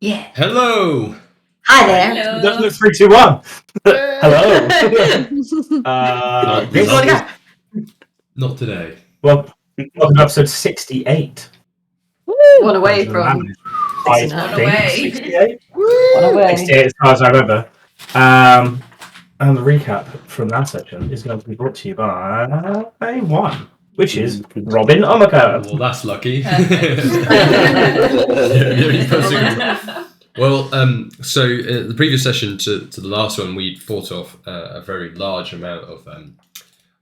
Yeah. Hello. Hi there. Don't look 3, 2, 1. Hello. Not today. Well, welcome to episode 68. One away from I 69. think 68. One away. 68 as far as I remember. And the recap from that section is going to be brought to you by one, which is Robin Omaqen. Well, that's lucky. Well, so the previous session to the last one, we fought off a very large amount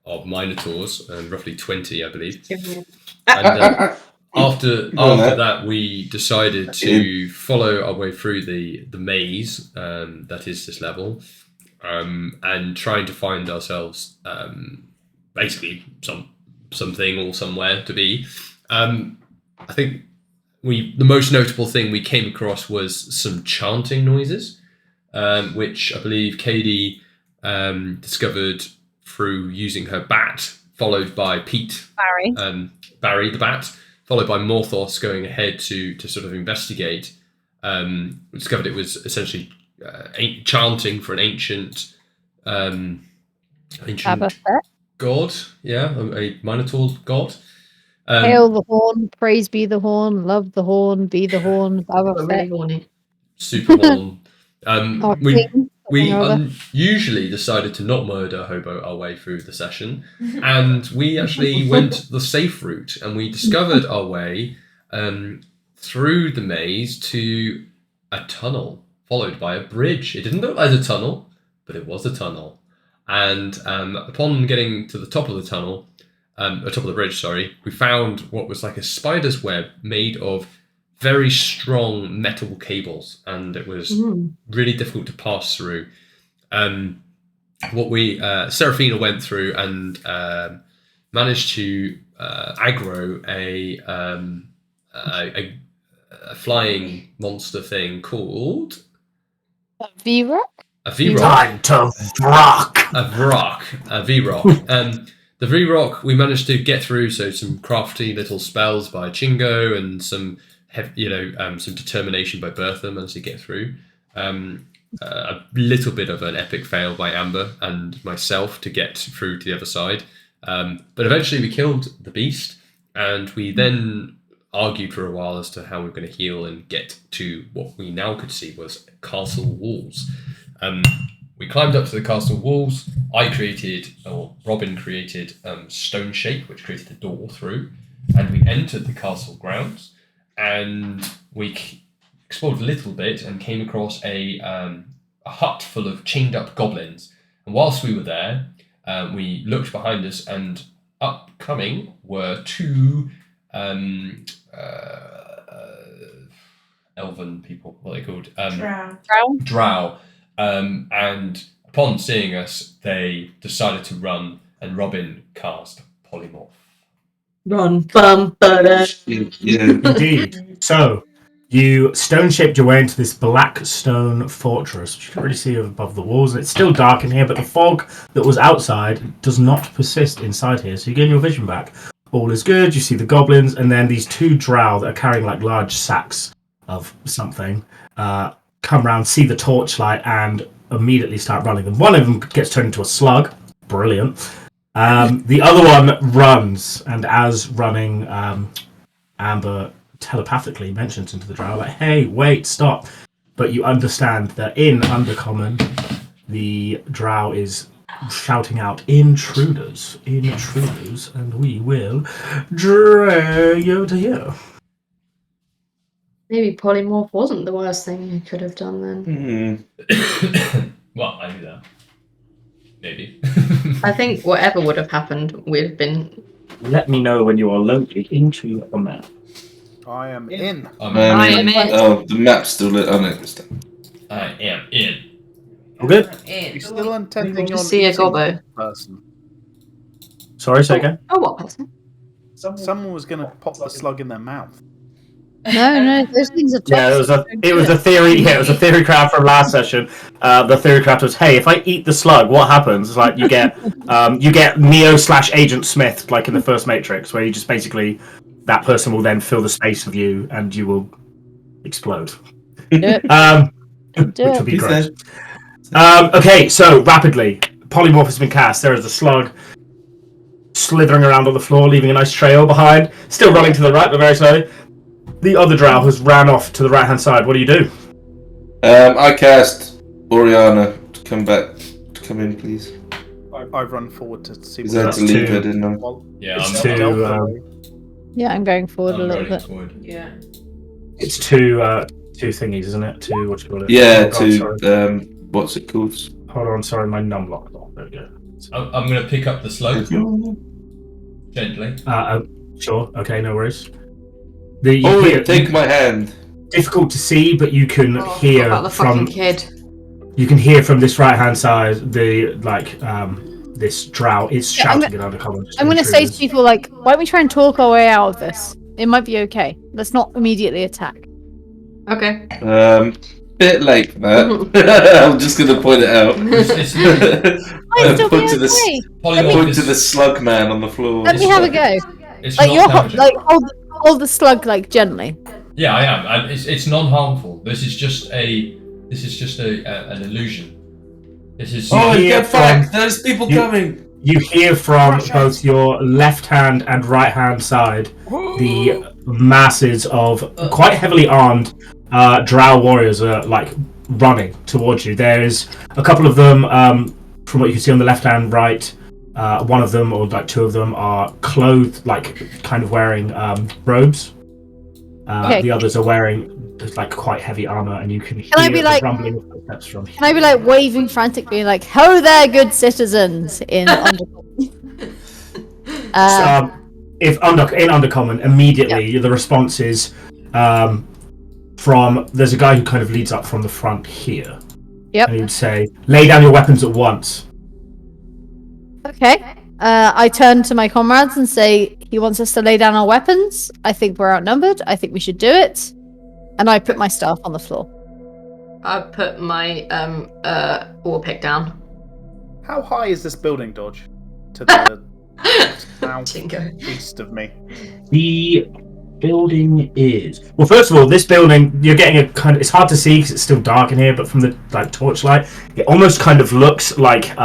of Minotaurs, roughly 20, I believe. And after that, we decided to follow our way through the maze that is this level, and trying to find ourselves basically something or somewhere to be. I think the most notable thing we came across was some chanting noises, which I believe Katie discovered through using her bat, followed by Barry the bat, followed by Morthos going ahead to sort of investigate. We discovered it was essentially chanting for an ancient god, a Minotaur god. Hail the horn, praise be the horn, love the horn, be the horn. Really horny. Super horn. We King, usually decided to not murder hobo our way through the session, and we actually went the safe route, and we discovered our way through the maze to a tunnel, followed by a bridge. It didn't look like a tunnel, but it was a tunnel. And upon getting to the top of the tunnel, top of the bridge, we found what was like a spider's web made of very strong metal cables, and it was really difficult to pass through. Seraphina went through and managed to aggro a flying monster thing called a V-Rock? A V-Rock. Time to rock. A V-Rock. The V-Rock we managed to get through, so some crafty little spells by Chingo and some determination by Bertha managed to get through. A little bit of an epic fail by Amber and myself to get through to the other side. But eventually we killed the beast, and we then argued for a while as to how we were going to heal and get to what we now could see was castle walls. We climbed up to the castle walls. Robin created Stone Shape, which created a door through, and we entered the castle grounds, and we explored a little bit and came across a hut full of chained up goblins. And whilst we were there, we looked behind us, and upcoming were two elven people. What are they called? Drow. And upon seeing us, they decided to run, and Robin cast Polymorph. Run, bum, Indeed. So, you stone-shaped your way into this black stone fortress, which you can't really see above the walls. It's still dark in here, but the fog that was outside does not persist inside here, so you gain your vision back. All is good. You see the goblins, and then these two drow that are carrying like large sacks of something come round, see the torchlight, and immediately start running them. One of them gets turned into a slug. Brilliant. The other one runs, and as running, Amber telepathically mentions into the drow, like, hey, wait, stop. But you understand that in Undercommon, the drow is shouting out, intruders, and we will drag you to here. Maybe polymorph wasn't the worst thing you could have done then. Well, I knew that. Maybe. I think whatever would have happened would have been... Let me know when you are loaded into a map. I am in. I am in. Oh, the map's still lit. Oh, no, I am in. All good? You're still intending on see a eating gobbo. this person. Sorry, say again? Oh, what person? Someone was going to pop the slug in their mouth. No, those things are toxic. Yeah, it was a theory. Yeah, it was a theory craft from last session. The theory craft was, hey, if I eat the slug, what happens? It's like you get Neo/Agent Smith, like in the first Matrix, where you just basically that person will then fill the space of you, and you will explode. it. Which Do it. would be He great. said. Okay, so rapidly, polymorph has been cast. There is a slug slithering around on the floor, leaving a nice trail behind. Still running to the right, but very slowly. The other drow has ran off to the right-hand side. What do you do? I cast Oriana to come in, please. I run forward to see Because what I had That's to leave two. it, didn't I? Well, Yeah, it's two, stealth, Yeah, I'm going forward a little running bit. forward. Yeah. It's two thingies, isn't it? Two, what do you call it? Yeah, Oh, God, sorry. what's it called? Hold on, sorry, my num locked off. There we go. I'm going to pick up the slug gently. Sure, okay, no worries. You Oh, hear- take my hand. difficult to see, but you can Oh, I forgot hear about the from fucking kid. you can hear from this right-hand side this drow is Yeah, I'm shouting at Undercommon. I'm going to say to people, like, why don't we try and talk our way out of this? It might be okay. Let's not immediately attack. Okay. Bit late for that. I'm just going to point it out. Might still be Point to okay. point to the slug man on the floor. Let me have a go. It's Like, not you're damaging. like hold the slug like gently. Yeah, I am. It's non-harmful. This is just an illusion. This is. Oh, hear get back! from- There's people you- coming! You hear from both your left-hand and right-hand side the masses of quite heavily armed drow warriors are like running towards you. There's a couple of them from what you can see on the left hand, right. One of them, or like two of them, are clothed, like kind of wearing robes. Okay. The others are wearing like quite heavy armor, and you can hear I be the like- rumbling of footsteps from here. Can I be like waving frantically, like, "Ho there, good citizens!" in Undercommon? If in Undercommon, immediately the response is from there's a guy who kind of leads up from the front here. Yep. And he would say, "Lay down your weapons at once." Okay. I turn to my comrades and say, "He wants us to lay down our weapons. I think we're outnumbered. I think we should do it." And I put my staff on the floor. I put my war pick down. How high is this building, Dodge? To the Chingo. southeast of me. The building is first of all, this building you're getting a kind of it's hard to see because it's still dark in here, but from the like torchlight, it almost kind of looks like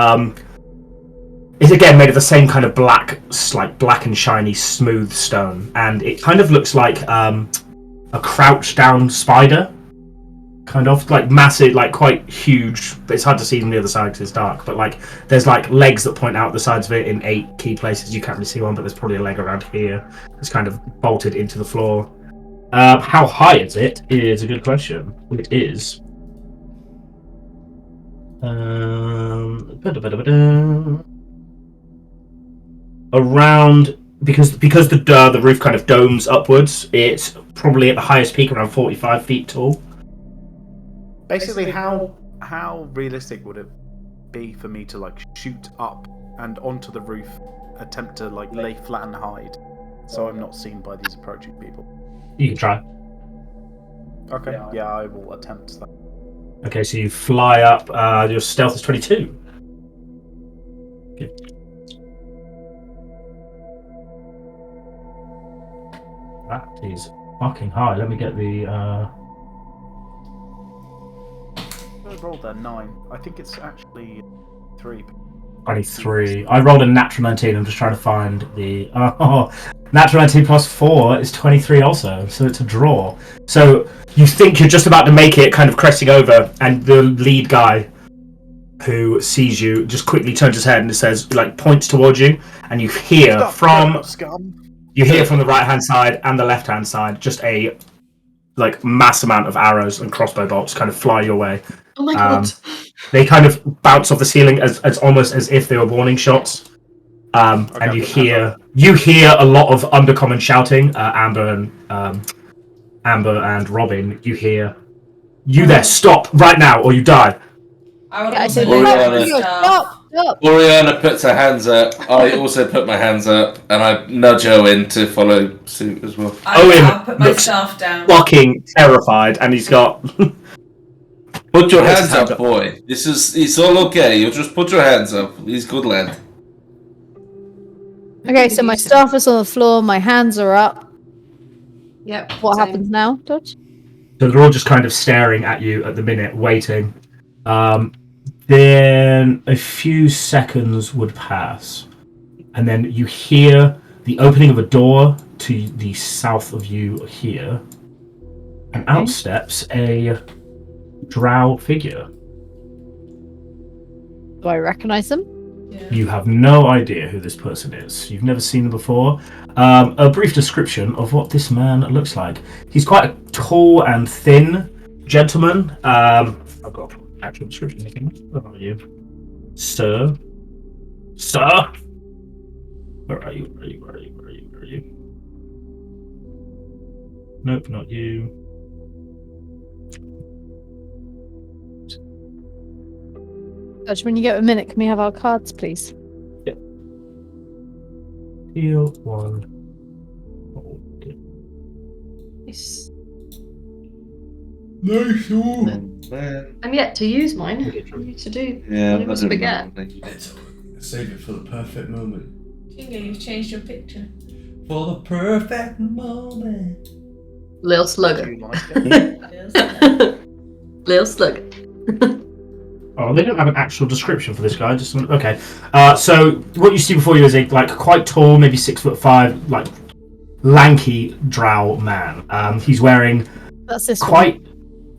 it's again made of the same kind of black and shiny smooth stone, and it kind of looks like a crouched down spider, kind of like massive, like quite huge, but it's hard to see from the other side because it's dark, but like there's like legs that point out the sides of it in 8 key places. You can't really see one, but there's probably a leg around here. It's kind of bolted into the floor. How high is it is a good question. It is around, because the roof kind of domes upwards, it's probably at the highest peak around 45 feet tall. Basically, how realistic would it be for me to like shoot up and onto the roof, attempt to like lay flat and hide, so I'm not seen by these approaching people? You can try. Okay, yeah, I will attempt that. Okay, so you fly up. Your stealth is 22. Okay. That is fucking high. Let me get the. I rolled a 9. I think it's actually 3. 23. I rolled a natural 19. I'm just trying to find the. Natural 19 plus 4 is 23 also, so it's a draw. So you think you're just about to make it, kind of cresting over, and the lead guy who sees you just quickly turns his head and says, like, points towards you, and you hear from the right hand side and the left hand side just a like mass amount of arrows and crossbow bolts kind of fly your way. Oh my god. They kind of bounce off the ceiling as almost as if they were warning shots. And you hear a lot of Undercommon shouting. Amber and Robin, you hear, "You there, stop right now or you die." I said, Oriana. "Stop! Oriana puts her hands up. I also put my hands up, and I nudge Owen to follow suit as well. Owen put my looks staff down. fucking terrified, and he's got. Put your hands up, boy. It's all okay. You just put your hands up. He's good lad. Okay, so my staff is on the floor, my hands are up. Yep. What same. happens now, Dodge? So they're all just kind of staring at you at the minute, waiting. Then a few seconds would pass, and then you hear the opening of a door to the south of you here, and out steps a drow figure. Do I recognize them? Yeah. You have no idea who this person is. You've never seen them before. A brief description of what this man looks like. He's quite a tall and thin gentleman. I've got an actual description. Where are you? Sir? Sir? Where are you? Where are you? Where are you? Where are you? Where are you? Nope, not you. Judge, when you get a minute, can we have our cards, please? Heal one. Nice. Nice one. I'm yet to use mine. I need to do. Yeah, I must forget. Save it for the perfect moment. Chingo, you've changed your picture. For the perfect moment. Lil Do Slugger. you like it? Yes. Lil Slugger. Oh, they don't have an actual description for this guy. Just okay. So what you see before you is a quite tall, maybe 6'5", lanky drow man. He's wearing That's this quite.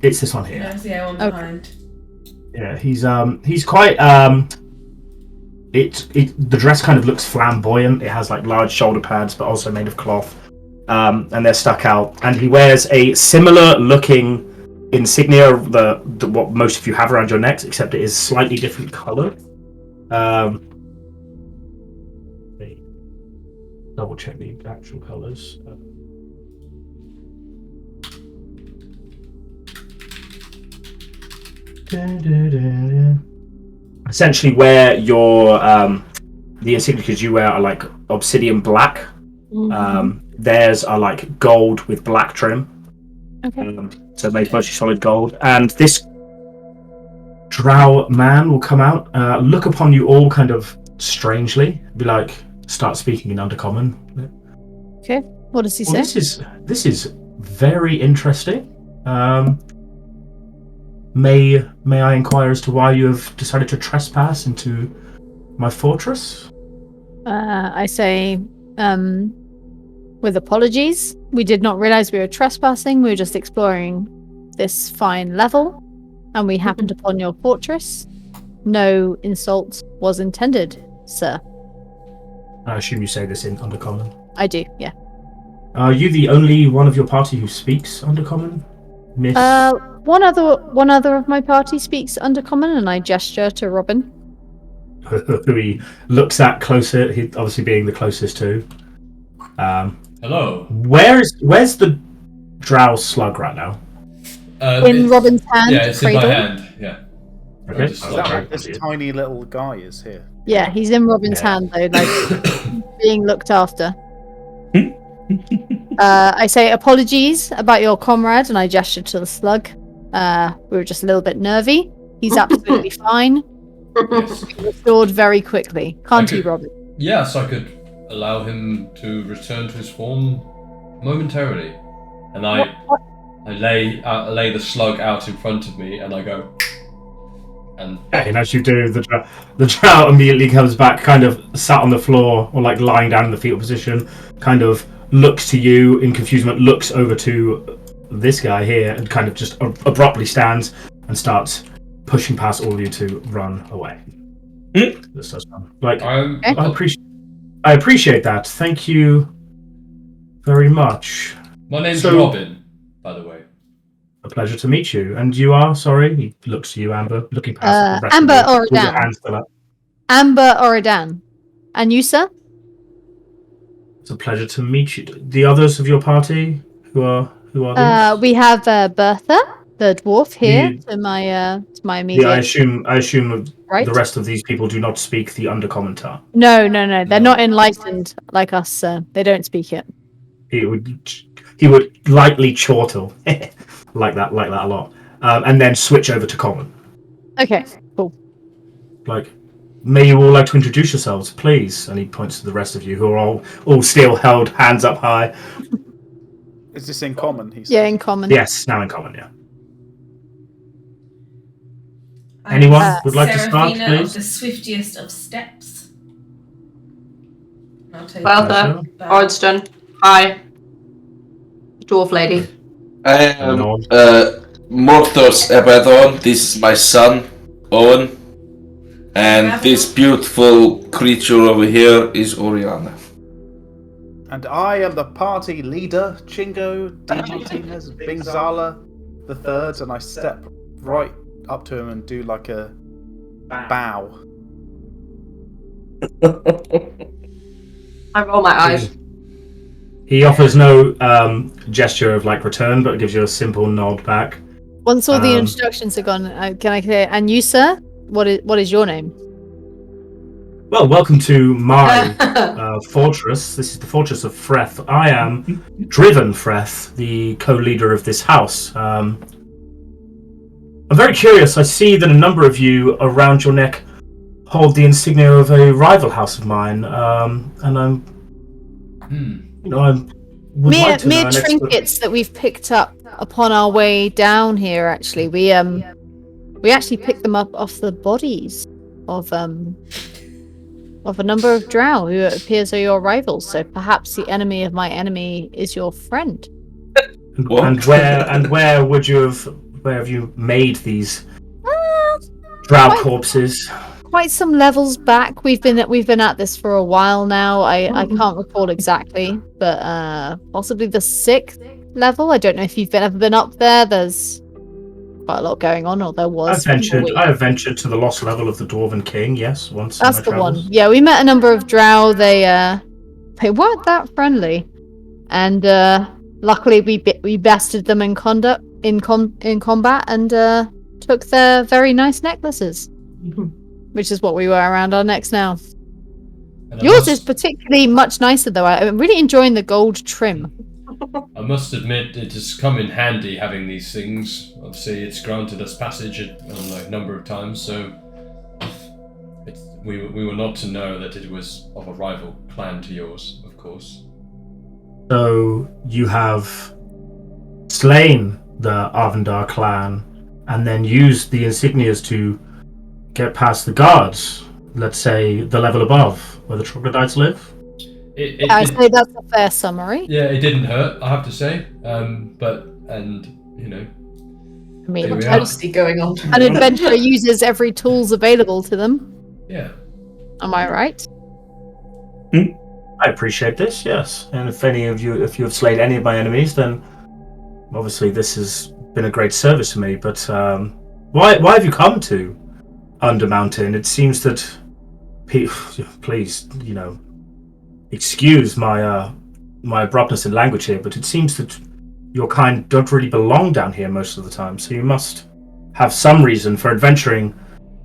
It's this one here. There's the one Okay. behind. Yeah, he's quite. The dress kind of looks flamboyant. It has large shoulder pads, but also made of cloth, and they're stuck out. And he wears a similar looking insignia of the what most of you have around your necks, except it is slightly different color. Double check the actual colors. Essentially, where your the insignias you wear are obsidian black. Theirs are gold with black trim. Okay. So made mostly solid gold. And this drow man will come out, look upon you all kind of strangely, start speaking in Undercommon. Okay. What does he Well, say? this is very interesting. May I inquire as to why you have decided to trespass into my fortress? I say, with apologies. We did not realize we were trespassing. We were just exploring this fine level, and we happened upon your fortress. No insult was intended, sir. I assume you say this in Undercommon. I do, yeah. Are you the only one of your party who speaks Undercommon, Miss? One other of my party speaks Undercommon, and I gesture to Robin. Who he looks at closer, he obviously being the closest to. Hello. Where's the drow slug right now? In Robin's hand, Yeah, it's cradle. in my hand. Yeah. Okay. Just Is that what this tiny little guy is here? Yeah, he's in Robin's Yeah. hand though, being looked after. I say apologies about your comrade, and I gesture to the slug. We were just a little bit nervy. He's absolutely fine. Yes. Restored very quickly. Can't Okay. you, Robin? Yes, I could allow him to return to his form momentarily, and I lay the slug out in front of me, and I go, and And as you do, the drow immediately comes back, kind of sat on the floor or lying down in the fetal position, kind of looks to you in confusement, looks over to this guy here, and kind of just abruptly stands and starts pushing past all of you to run away. This does run. I appreciate that. Thank you very much. My name's So- Robin, by the way. A pleasure to meet you. And you are, sorry, he looks to you, Amber, looking past the rest Amber of you, with your Oridan. hands still up. Amber Oridan. And you, sir? It's a pleasure to meet you. The others of your party, who are these? We have Bertha, the dwarf here, You- to my immediate I assume right. the rest of these people do not speak the Undercommon tongue. No. They're not enlightened like us, sir. They don't speak it. He would lightly chortle like that a lot, and then switch over to common. Okay, cool. May you all like to introduce yourselves, please? And he points to the rest of you, who are all still held hands up high. Is this in common? He said. Yeah, in common. Yes, now in common, yeah. Anyone would like to start, Seraphina please? of the swiftest of steps. I'll take Bertha, that. Foredstone, hi. Dwarf lady. I am Nod. Morthos Abaddon. This is my son, Owen. And this beautiful creature over here is Oriana. And I am the party leader, Chingo, De-Martinez, Bingzala the third, and I step right up to him and do like a bow. I roll my eyes. He offers no gesture of like return, but gives you a simple nod back. Once all the introductions are gone, can I say, and you, sir? What is your name? Well, welcome to my fortress. This is the fortress of Freth. I am Driven Freth, the co-leader of this house. I'm very curious. I see that a number of you around your neck hold the insignia of a rival house of mine, and I'm, would like to Mere know an trinkets that we've picked up upon our way down here. Actually, we actually picked them up off the bodies of a number of drow who it appears are your rivals. So perhaps the enemy of my enemy is your friend. And where have you made these drow corpses? Quite some levels back. We've been at this for a while now. I can't recall exactly, but possibly the 6th level. I don't know if you've ever been up there. There's quite a lot going on, or there was. I have ventured to the lost level of the Dwarven King. Yes, once. That's in my the one. travels. Yeah, we met a number of drow. They weren't that friendly, and luckily we bested them in combat and took their very nice necklaces. Which is what we were around our necks now. Yours is particularly much nicer, though. I'm really enjoying the gold trim. I must admit, it has come in handy having these things. Obviously, it's granted us passage a number of times, so we were not to know that it was of a rival clan to yours, of course. So you have slain the Arvindar clan and then used the insignias to get past the guards, let's say the level above, where the troglodytes live? I say that's a fair summary. Yeah, it didn't hurt, I have to say. I mean, Here we are. Going on. an adventurer uses every tools available to them. Yeah. Am I right? I appreciate this, yes. And if you have slayed any of my enemies, then obviously this has been a great service to me. But why have you come to Undermountain? It seems that, please, excuse my abruptness in language here, but it seems that your kind don't really belong down here most of the time. So you must have some reason for adventuring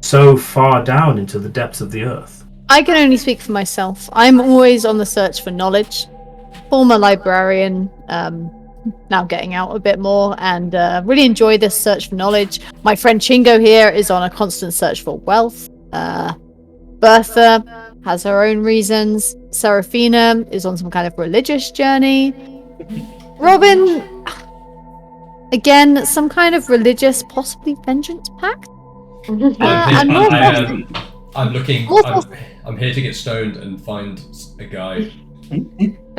so far down into the depths of the earth. I can only speak for myself. I'm always on the search for knowledge. Former librarian, now getting out a bit more, and really enjoy this search for knowledge. My friend Chingo here is on a constant search for wealth. Bertha has her own reasons. Seraphina is on some kind of religious journey. Robin, again, some kind of religious, possibly vengeance pact. And I'm looking. Morthos. I'm here to get stoned and find a guy.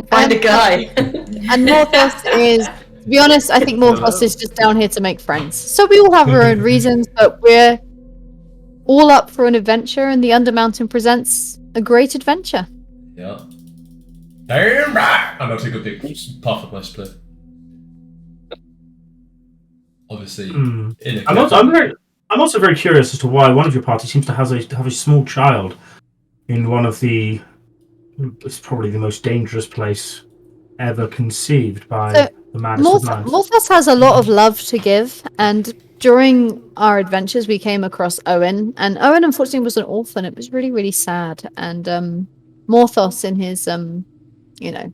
Find a guy. And Morthos is, to be honest, I think Morthos is just down here to make friends. So we all have our own reasons, but we're all up for an adventure, and the Undermountain presents a great adventure. Yeah. And I'll take a big puff of my split. Obviously, in a I'm also very curious as to why one of your party seems to have a small child in one of the. It's probably the most dangerous place ever conceived by the maddest of minds. Morthos has a lot of love to give, and during our adventures we came across Owen, and Owen unfortunately was an orphan. It was really, really sad, and Morthos, in his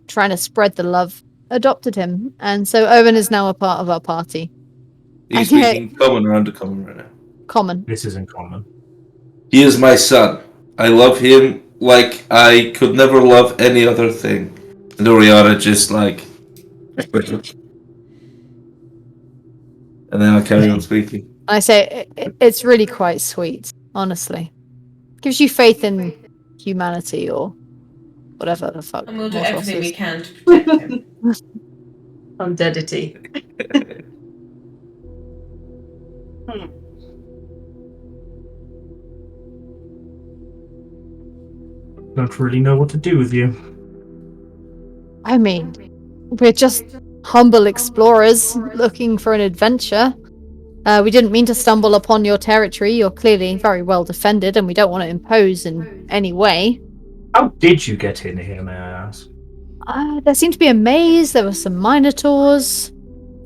trying to spread the love, adopted him, and so Owen is now a part of our party. He's speaking common or undercommon right now? Common. This isn't common. He is my son. I love him like I could never love any other thing. And Oriana just And then I carry on speaking. I say it's really quite sweet, honestly. Gives you faith in humanity or whatever the fuck. And we'll do Morthos everything we is. can to protect him. Undeadity. Don't really know what to do with you. I mean, we're just humble explorers looking for an adventure. We didn't mean to stumble upon your territory. You're clearly very well defended, and we don't want to impose in any way. How did you get in here, may I ask? There seemed to be a maze. There were some minotaurs.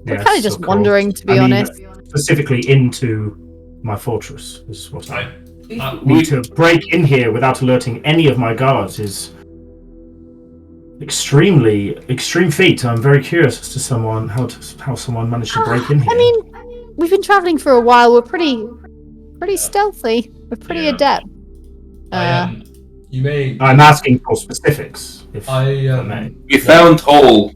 We're kind of just of course. wandering, to be I mean, honest. specifically into my fortress is what I We- need to break in here without alerting any of my guards is extreme feat. I'm very curious as to how someone managed to break in here. I mean, we've been traveling for a while. We're pretty stealthy. We're pretty Yeah. adept. You may. I'm asking for specifics. If I may. We found hole.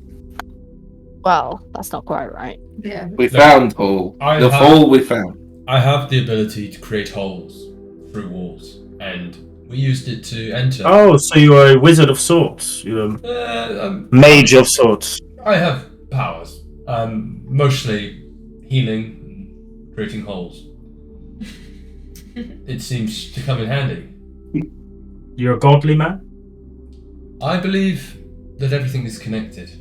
Well, that's not quite right. Yeah. We found hole. I The have- hole we found. I have the ability to create holes through walls, and we used it to enter. Oh, so you are a wizard of sorts. You're a mage of sorts. I have powers. Mostly healing and creating holes. It seems to come in handy. You're a godly man? I believe that everything is connected.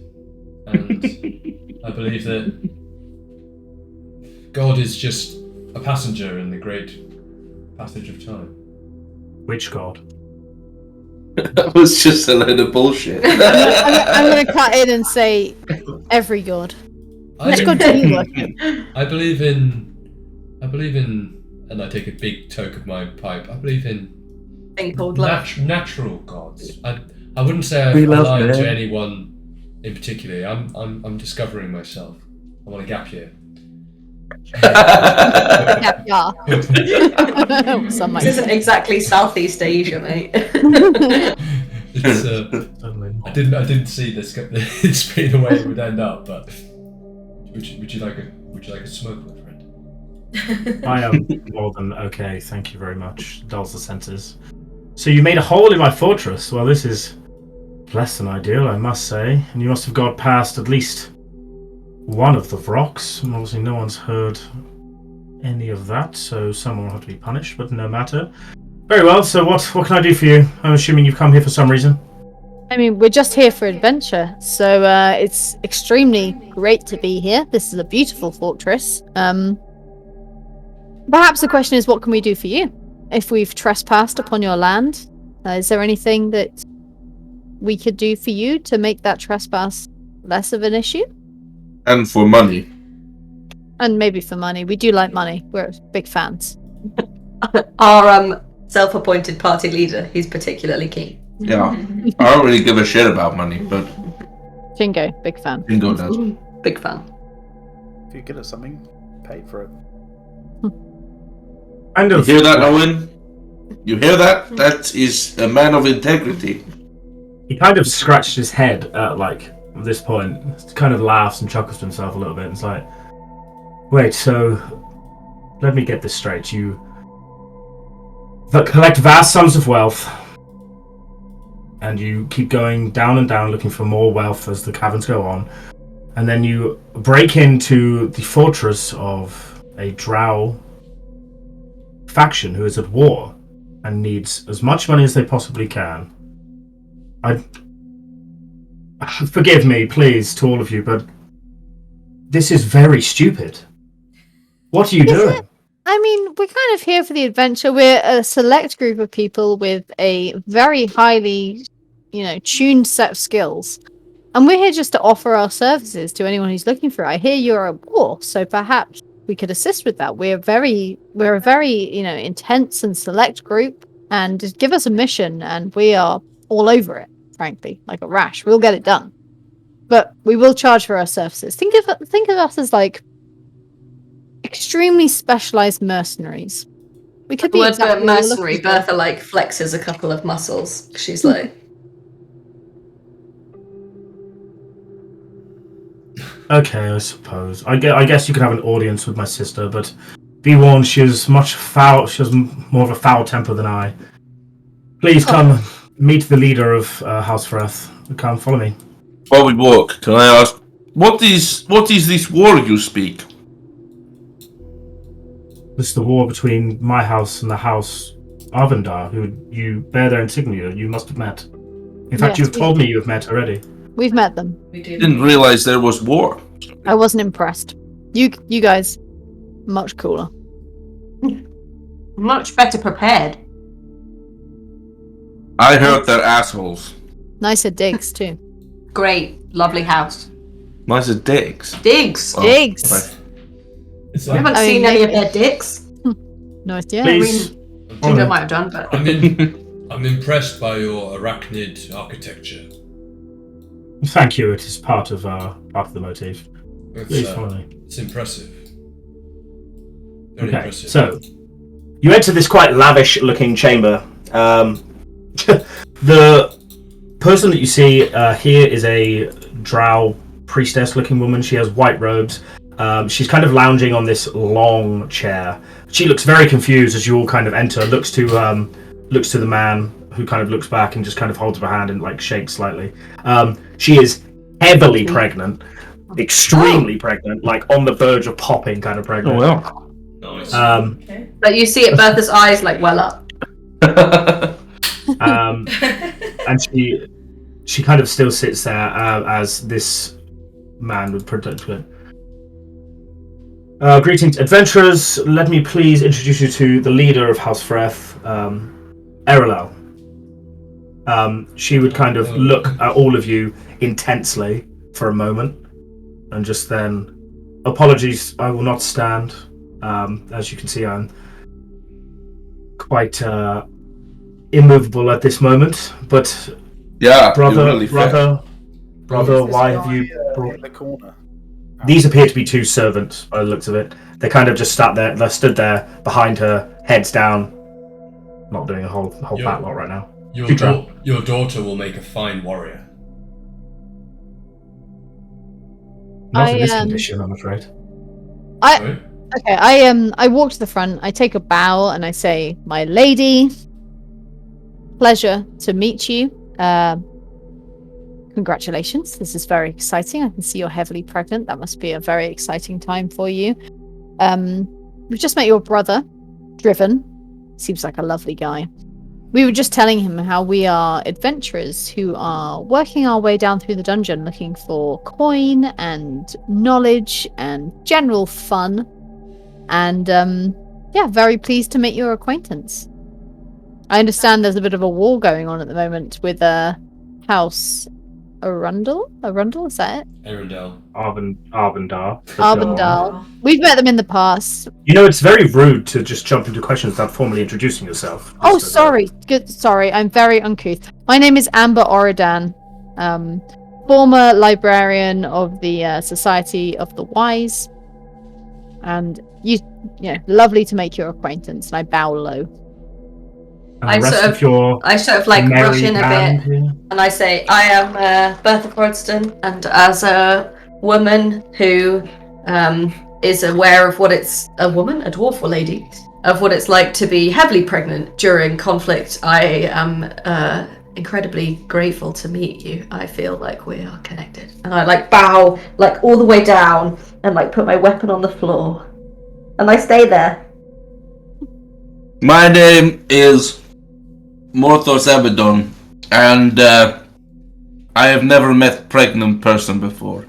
And I believe that God is just a passenger in the great passage of time. Which god? That was just a load of bullshit. I'm going to cut in and say every god. Which god do you work in? I believe in, and I take a big toke of my pipe. I believe in Thing called love. natural gods. I wouldn't say I We love align them. to anyone in particular. I'm discovering myself. I'm on a gap year. Yeah. Some might This isn't say. exactly Southeast Asia, mate. It's, Certainly not. I didn't see this being the way it would end up. But would you like a smoke, my friend? I am more than okay, thank you very much. Dulls the senses. So you made a hole in my fortress. Well, this is less than ideal, I must say. And you must have got past at least one of the rocks. And obviously no one's heard any of that, so someone will have to be punished, but no matter. Very well, so what can I do for you? I'm assuming you've come here for some reason. I mean, we're just here for adventure, so it's extremely great to be here. This is a beautiful fortress. Perhaps the question is, what can we do for you? If we've trespassed upon your land, is there anything that we could do for you to make that trespass less of an issue? And for money. And maybe for money. We do like money. We're big fans. Our self-appointed party leader, he's particularly keen. Yeah. I don't really give a shit about money, but Chingo, big fan. Chingo does. Big fan. If you're good at something, pay for it. Kind You of. hear that, Owen? You hear that? That is a man of integrity. He kind of scratched his head at this point. Kind of laughs and chuckles to himself a little bit. And it's like, wait, so let me get this straight. You collect vast sums of wealth, and you keep going down and down looking for more wealth as the caverns go on, and then you break into the fortress of a drow faction who is at war and needs as much money as they possibly can. Forgive me, please, to all of you, but this is very stupid. What are you doing? I mean, we're kind of here for the adventure. We're a select group of people with a very highly, tuned set of skills. And we're here just to offer our services to anyone who's looking for it. I hear you're at war, so perhaps we could assist with that. We're a very, intense and select group, and just give us a mission and we are all over it, frankly, like a rash. We'll get it done. But we will charge for our services. Think of us as extremely specialized mercenaries. We could be Word exactly what you're mercenary. looking for. Bertha flexes a couple of muscles. She's like, Okay, I suppose. I guess you could have an audience with my sister, but be warned, she has more of a foul temper than I. Please come meet the leader of House Freth. Come, follow me. While we walk, can I ask, what is this war you speak? This is the war between my house and the House Arvindar, who you bear their insignia. You must have met. In fact, Yes, you've told me you've met already. We've met them. We do. Didn't realize there was war. I wasn't impressed. You guys, much cooler. Much better prepared. I heard they're assholes. Nicer digs too. Great, lovely house. Nice as dicks. Digs. Oh, Digs. okay. It's I haven't I seen mean, any of maybe. their dicks. Nice, yeah. Please. Chingo might have done, but I'm impressed by your arachnid architecture. Thank you. It is part of the motif. Please follow me. It's impressive. Very Okay, impressive. so You enter this quite lavish-looking chamber. the person that you see here is a drow priestess-looking woman. She has white robes. She's kind of lounging on this long chair. She looks very confused as you all kind of enter. Looks to the man, who kind of looks back and just kind of holds up her hand and like shakes slightly. She is heavily pregnant, extremely pregnant, like on the verge of popping, kind of pregnant. Oh, well. Nice. Okay. but you see at Bertha's eyes like well up. And she kind of still sits there as this man would predict it. Greetings, adventurers. Let me please introduce you to the leader of House Freth, Erelel. She would kind of look at all of you intensely for a moment, and just then, apologies, I will not stand. As you can see, I'm quite immovable at this moment. But Yeah, brother, you're really fat. brother, why have you in brought? the corner? These appear to be two servants by the looks of it. They kind of just they stood there behind her, heads down, not doing a whole bat lot right now. Your daughter will make a fine warrior. Not in this I, condition, I'm afraid. Right? Okay, I walk to the front, I take a bow, and I say, "My lady, pleasure to meet you. Congratulations, this is very exciting. I can see you're heavily pregnant. That must be a very exciting time for you. We've just met your brother, Driven. Seems like a lovely guy. We were just telling him how we are adventurers who are working our way down through the dungeon looking for coin and knowledge and general fun. And yeah, very pleased to make your acquaintance. I understand there's a bit of a war going on at the moment with House Arundel? Arundel, is that it? Arundel. Arvindar. Arvindal. We've met them in the past. You know, it's very rude to just jump into questions without formally introducing yourself. Oh, Just as a- sorry. Good. Sorry, I'm very uncouth. My name is Amber Oridan, former librarian of the Society of the Wise, and you know, lovely to make your acquaintance. And I bow low. and I the rest sort of your I sort of like merry brush in a band bit, here. and I say, I am Bertha Foredstone, and as a woman who is aware of what it's a dwarf or lady, of what it's like to be heavily pregnant during conflict, I am incredibly grateful to meet you. I feel like we are connected, and I like bow like all the way down and like put my weapon on the floor, and I stay there. My name is Morthos Abaddon, and I have never met a pregnant person before.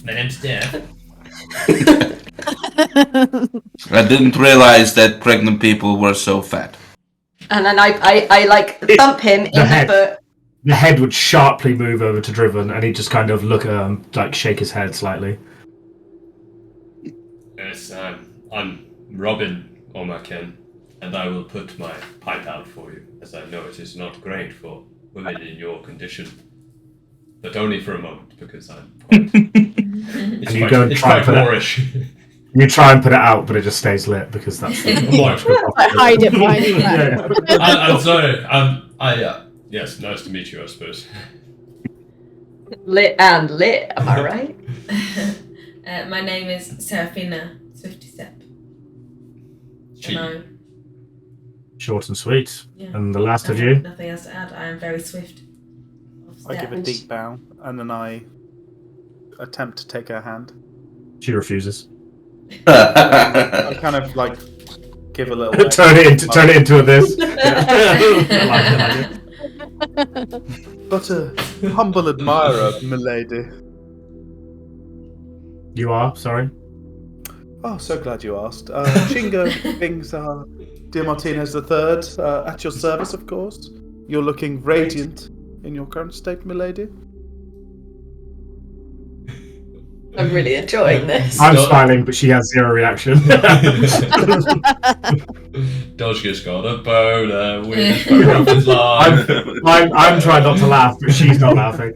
My name's Dave. I didn't realize that pregnant people were so fat. And then I like thump him in the head. foot. The head would sharply move over to Driven, and he'd just kind of look at him, like shake his head slightly. Yes, I'm Robin Omaqen, and I will put my pipe out for you, as I know it is not great for women in your condition. But only for a moment, because I'm quite... it's you quite, go and it's try quite and put it- boorish. You try and put it out, but it just stays lit because that's the I hide it behind his back. I'm sorry. Yes, nice to meet you, I suppose. Lit and lit, am I right? My name is Seraphina Swiftystep. No. Short and sweet. Yeah. And the last of you? Nothing else to add. I am very swift. I give a deep bow, and then I attempt to take her hand. She refuses. I kind of like give a little. turn it into a this. But a humble admirer, milady. You are, sorry. Oh, so glad you asked. Chingo, Bingzala, De-Martinez III, at your service, of course. You're looking radiant in your current state, milady. I'm really enjoying this. I'm smiling, but she has zero reaction. Dodge just got a boner. We just broke up his life. I'm trying not to laugh, but she's not laughing.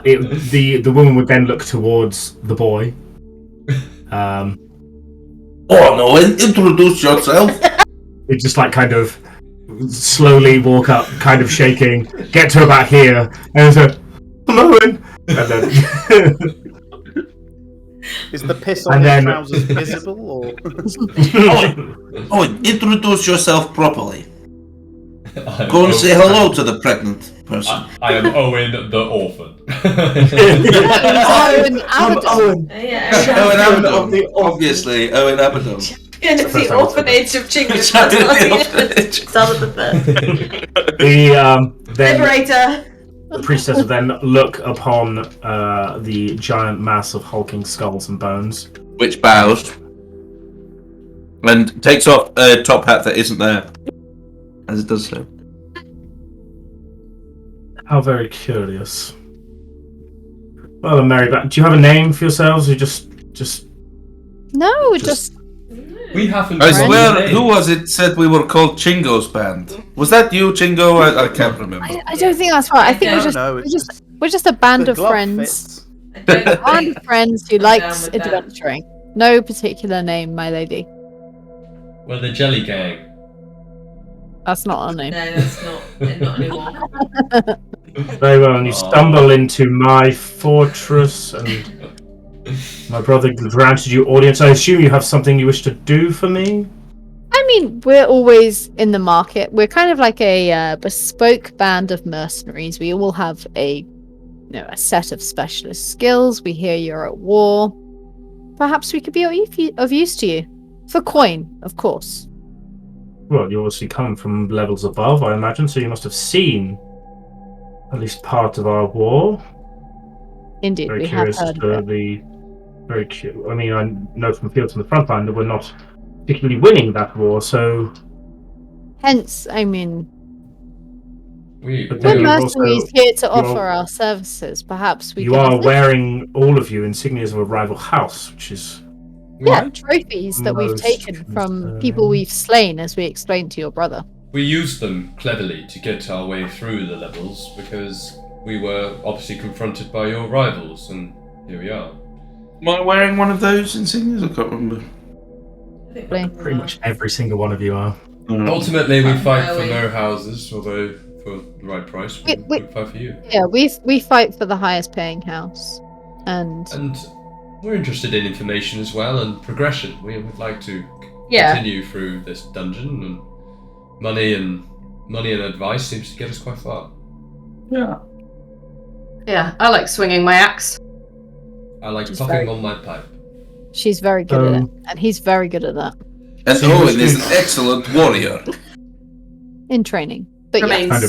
The woman would then look towards the boy. Oh no! Introduce yourself. It just like kind of slowly walk up, kind of shaking, get to about here, and say, "Hello," and then. Is the piss on your trousers visible, or? Owen, introduce yourself properly. Go and say hello to the pregnant person. I am Owen the orphan. Owen Abaddon. Owen Abaddon. Obviously, Owen Abaddon. Yeah, it's the orphanage of Chingo. Then Liberator. the priestess would then look upon the giant mass of hulking skulls and bones, Which bows and takes off a top hat that isn't there, as it does so. How very curious. Well, Mary, do you have a name for yourselves? Or just No, just We haven't. I swear, who was it said we were called Chingo's band? Was that you, Chingo? I can't remember. I don't think that's right. I think we're just a band of friends. A band of friends who likes adventuring. No particular name, my lady. Well, the Jelly Gang. That's not our name. No, that's not anymore. Very well, and you stumble into my fortress, and my brother granted you audience. I assume you have something you wish to do for me? I mean, we're always in the market. We're kind of like a bespoke band of mercenaries. We all have a set of specialist skills. We hear you're at war. Perhaps we could be of use to you. For coin, of course. Well, you obviously come from levels above, I imagine, so you must have seen at least part of our war. Indeed, Very we have curious heard for of it. I mean, I know from fields from the front line that we're not particularly winning that war, so... Hence, I mean... We're mercenaries here to offer our services. Perhaps we You can are assist. wearing, all of you, insignias of a rival house, which is... Yeah, trophies that we've Most taken from people we've slain, as we explained to your brother. We used them cleverly to get our way through the levels because we were obviously confronted by your rivals, and here we are. Am I wearing one of those insignias? I can't remember. Pretty much every single one of you are. Ultimately, we fight for no houses, although for the right price, we fight for you. Yeah, we fight for the highest paying house, and we're interested in information as well and progression. We would like to continue through this dungeon, and money and advice seems to get us quite far. Yeah. Yeah, I like swinging my axe. I like puffing on my pipe. she's very good at it, and he's very good at that. And Owen is an excellent warrior. In training. But yeah.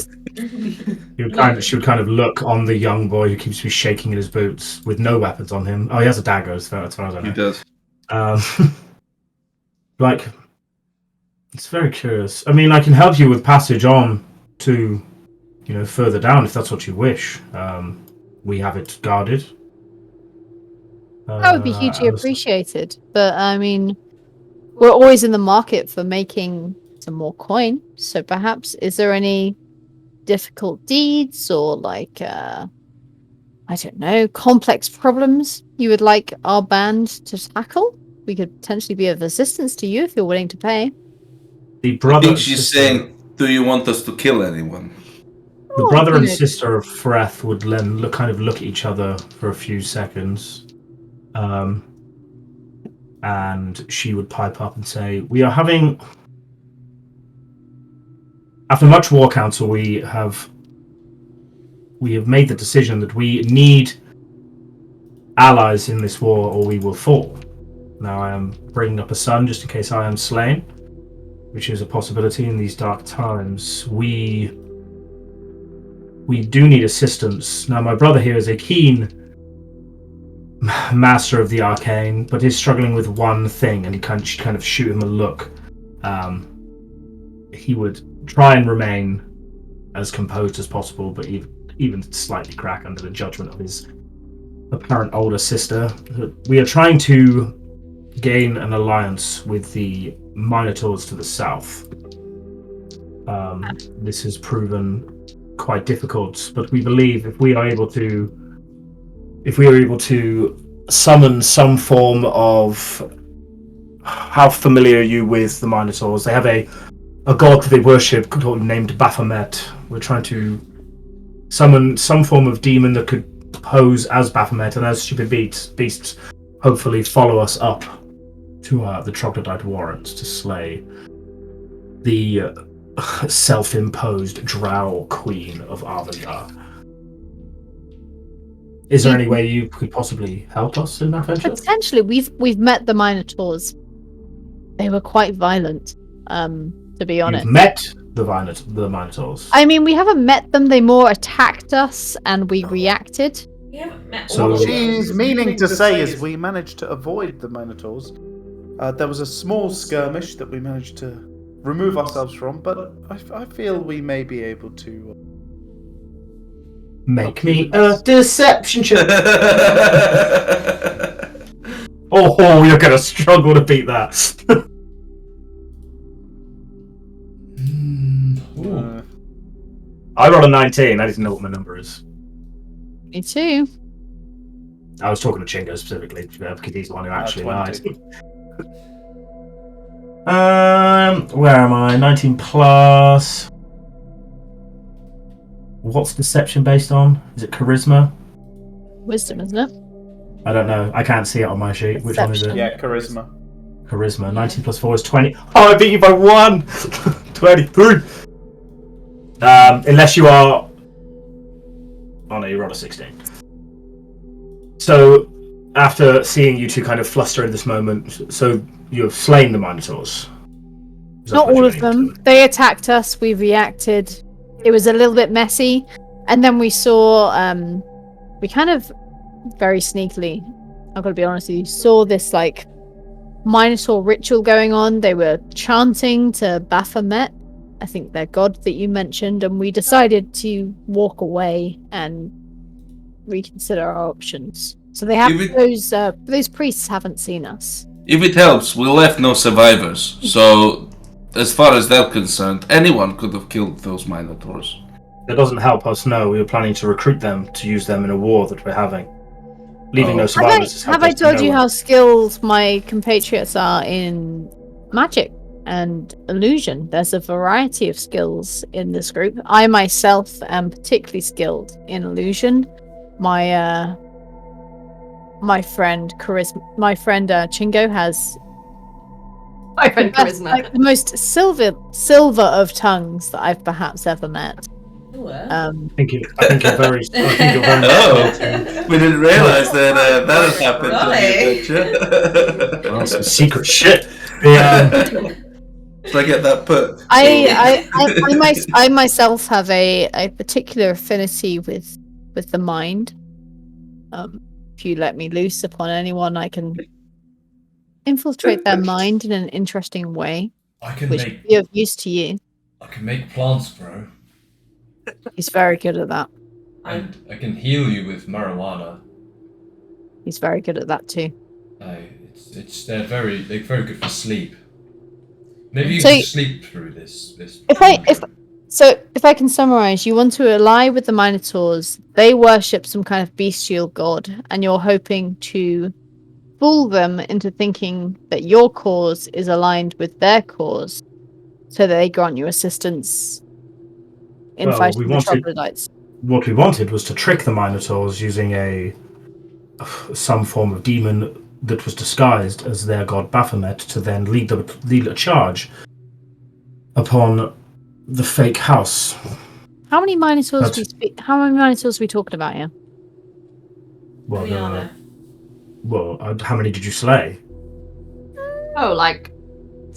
She would kind of look on the young boy who keeps to be shaking in his boots with no weapons on him. Oh, he has a dagger, as far as I know. He does. Like, it's very curious. I mean, I can help you with passage on to, further down if that's what you wish. We have it guarded. That would be hugely appreciated. But, I mean, we're always in the market for making some more coin. So perhaps, is there any difficult deeds or, I don't know, complex problems you would like our band to tackle? We could potentially be of assistance to you if you're willing to pay. The brother. I think she's saying, do you want us to kill anyone? The brother and sister of Freth would then look at each other for a few seconds. And she would pipe up and say, "We are having... After much war council, we have made the decision that we need allies in this war or we will fall. Now I am bringing up a son just in case I am slain, which is a possibility in these dark times. We do need assistance. Now my brother here is a keen master of the arcane, but is struggling with one thing, and he kind of shoot him a look. He would try and remain as composed as possible, but even slightly crack under the judgment of his apparent older sister. We are trying to gain an alliance with the Minotaurs to the south. This has proven quite difficult, but we believe if we are able to summon some form of... How familiar are you with the Minotaurs? They have a god that they worship named Baphomet. We're trying to summon some form of demon that could pose as Baphomet, and as stupid beasts hopefully follow us up to the Troglodyte Warrens to slay the self-imposed Drow Queen of Arvandar. Is there any way you could possibly help us in that venture? Potentially, we've met the Minotaurs. They were quite violent, to be honest. You've met the Minotaurs? I mean, we haven't met them. They more attacked us, and we reacted. We haven't met So- What she's meaning to say is we managed to avoid the Minotaurs. There was a small skirmish that we managed to remove ourselves from, but I feel we may be able to... Make me a deception check. Oh, you're gonna struggle to beat that. I rolled a 19. I didn't know what my number is. Me too. I was talking to Chingo specifically because he's the one who actually lied. 20. Where am I? 19 plus. What's deception based on? Is it charisma? Wisdom, isn't it? I don't know. I can't see it on my sheet. Which one is it? Yeah, charisma. Charisma. 19 plus 4 is 20. Oh, I beat you by 1! 23! Unless you are... Oh no, you rolled a 16. So, after seeing you two kind of fluster in this moment, so you have slain the Minotaurs? Not all of them. They attacked us. We reacted. It was a little bit messy. And then we saw... we kind of... very sneakily, I've got to be honest with you, saw this like Minotaur ritual going on. They were chanting to Baphomet, I think their god that you mentioned, and we decided to walk away and reconsider our options. So they have those priests haven't seen us. If it helps, we left no survivors, so as far as they're concerned, anyone could have killed those Minotaurs. That doesn't help us, no. We were planning to recruit them to use them in a war that we're having. Leaving no survivors. Have I told you how skilled my compatriots are in magic and illusion? There's a variety of skills in this group. I myself am particularly skilled in illusion. My friend Chingo has Charisma. the most silver of tongues that I've perhaps ever met. I think you're very. We didn't realise that had happened. Well, some secret shit. Yeah. So I get that put. I myself have a particular affinity with the mind. If you let me loose upon anyone, I can infiltrate their mind in an interesting way, which will be of use to you. I can make plants grow. He's very good at that. And I can heal you with marijuana. He's very good at that too. They're very good for sleep. Maybe you can sleep through this. If I can summarize, you want to ally with the Minotaurs. They worship some kind of bestial god, and you're hoping to fool them into thinking that your cause is aligned with their cause, so that they grant you assistance in Well, fighting we the wanted- troglodytes. What we wanted was to trick the Minotaurs using some form of demon that was disguised as their god Baphomet to then lead a charge upon the fake house. How many minotaurs That's- How many minotaurs are we talking about here? How many are there? How many did you slay? Oh, like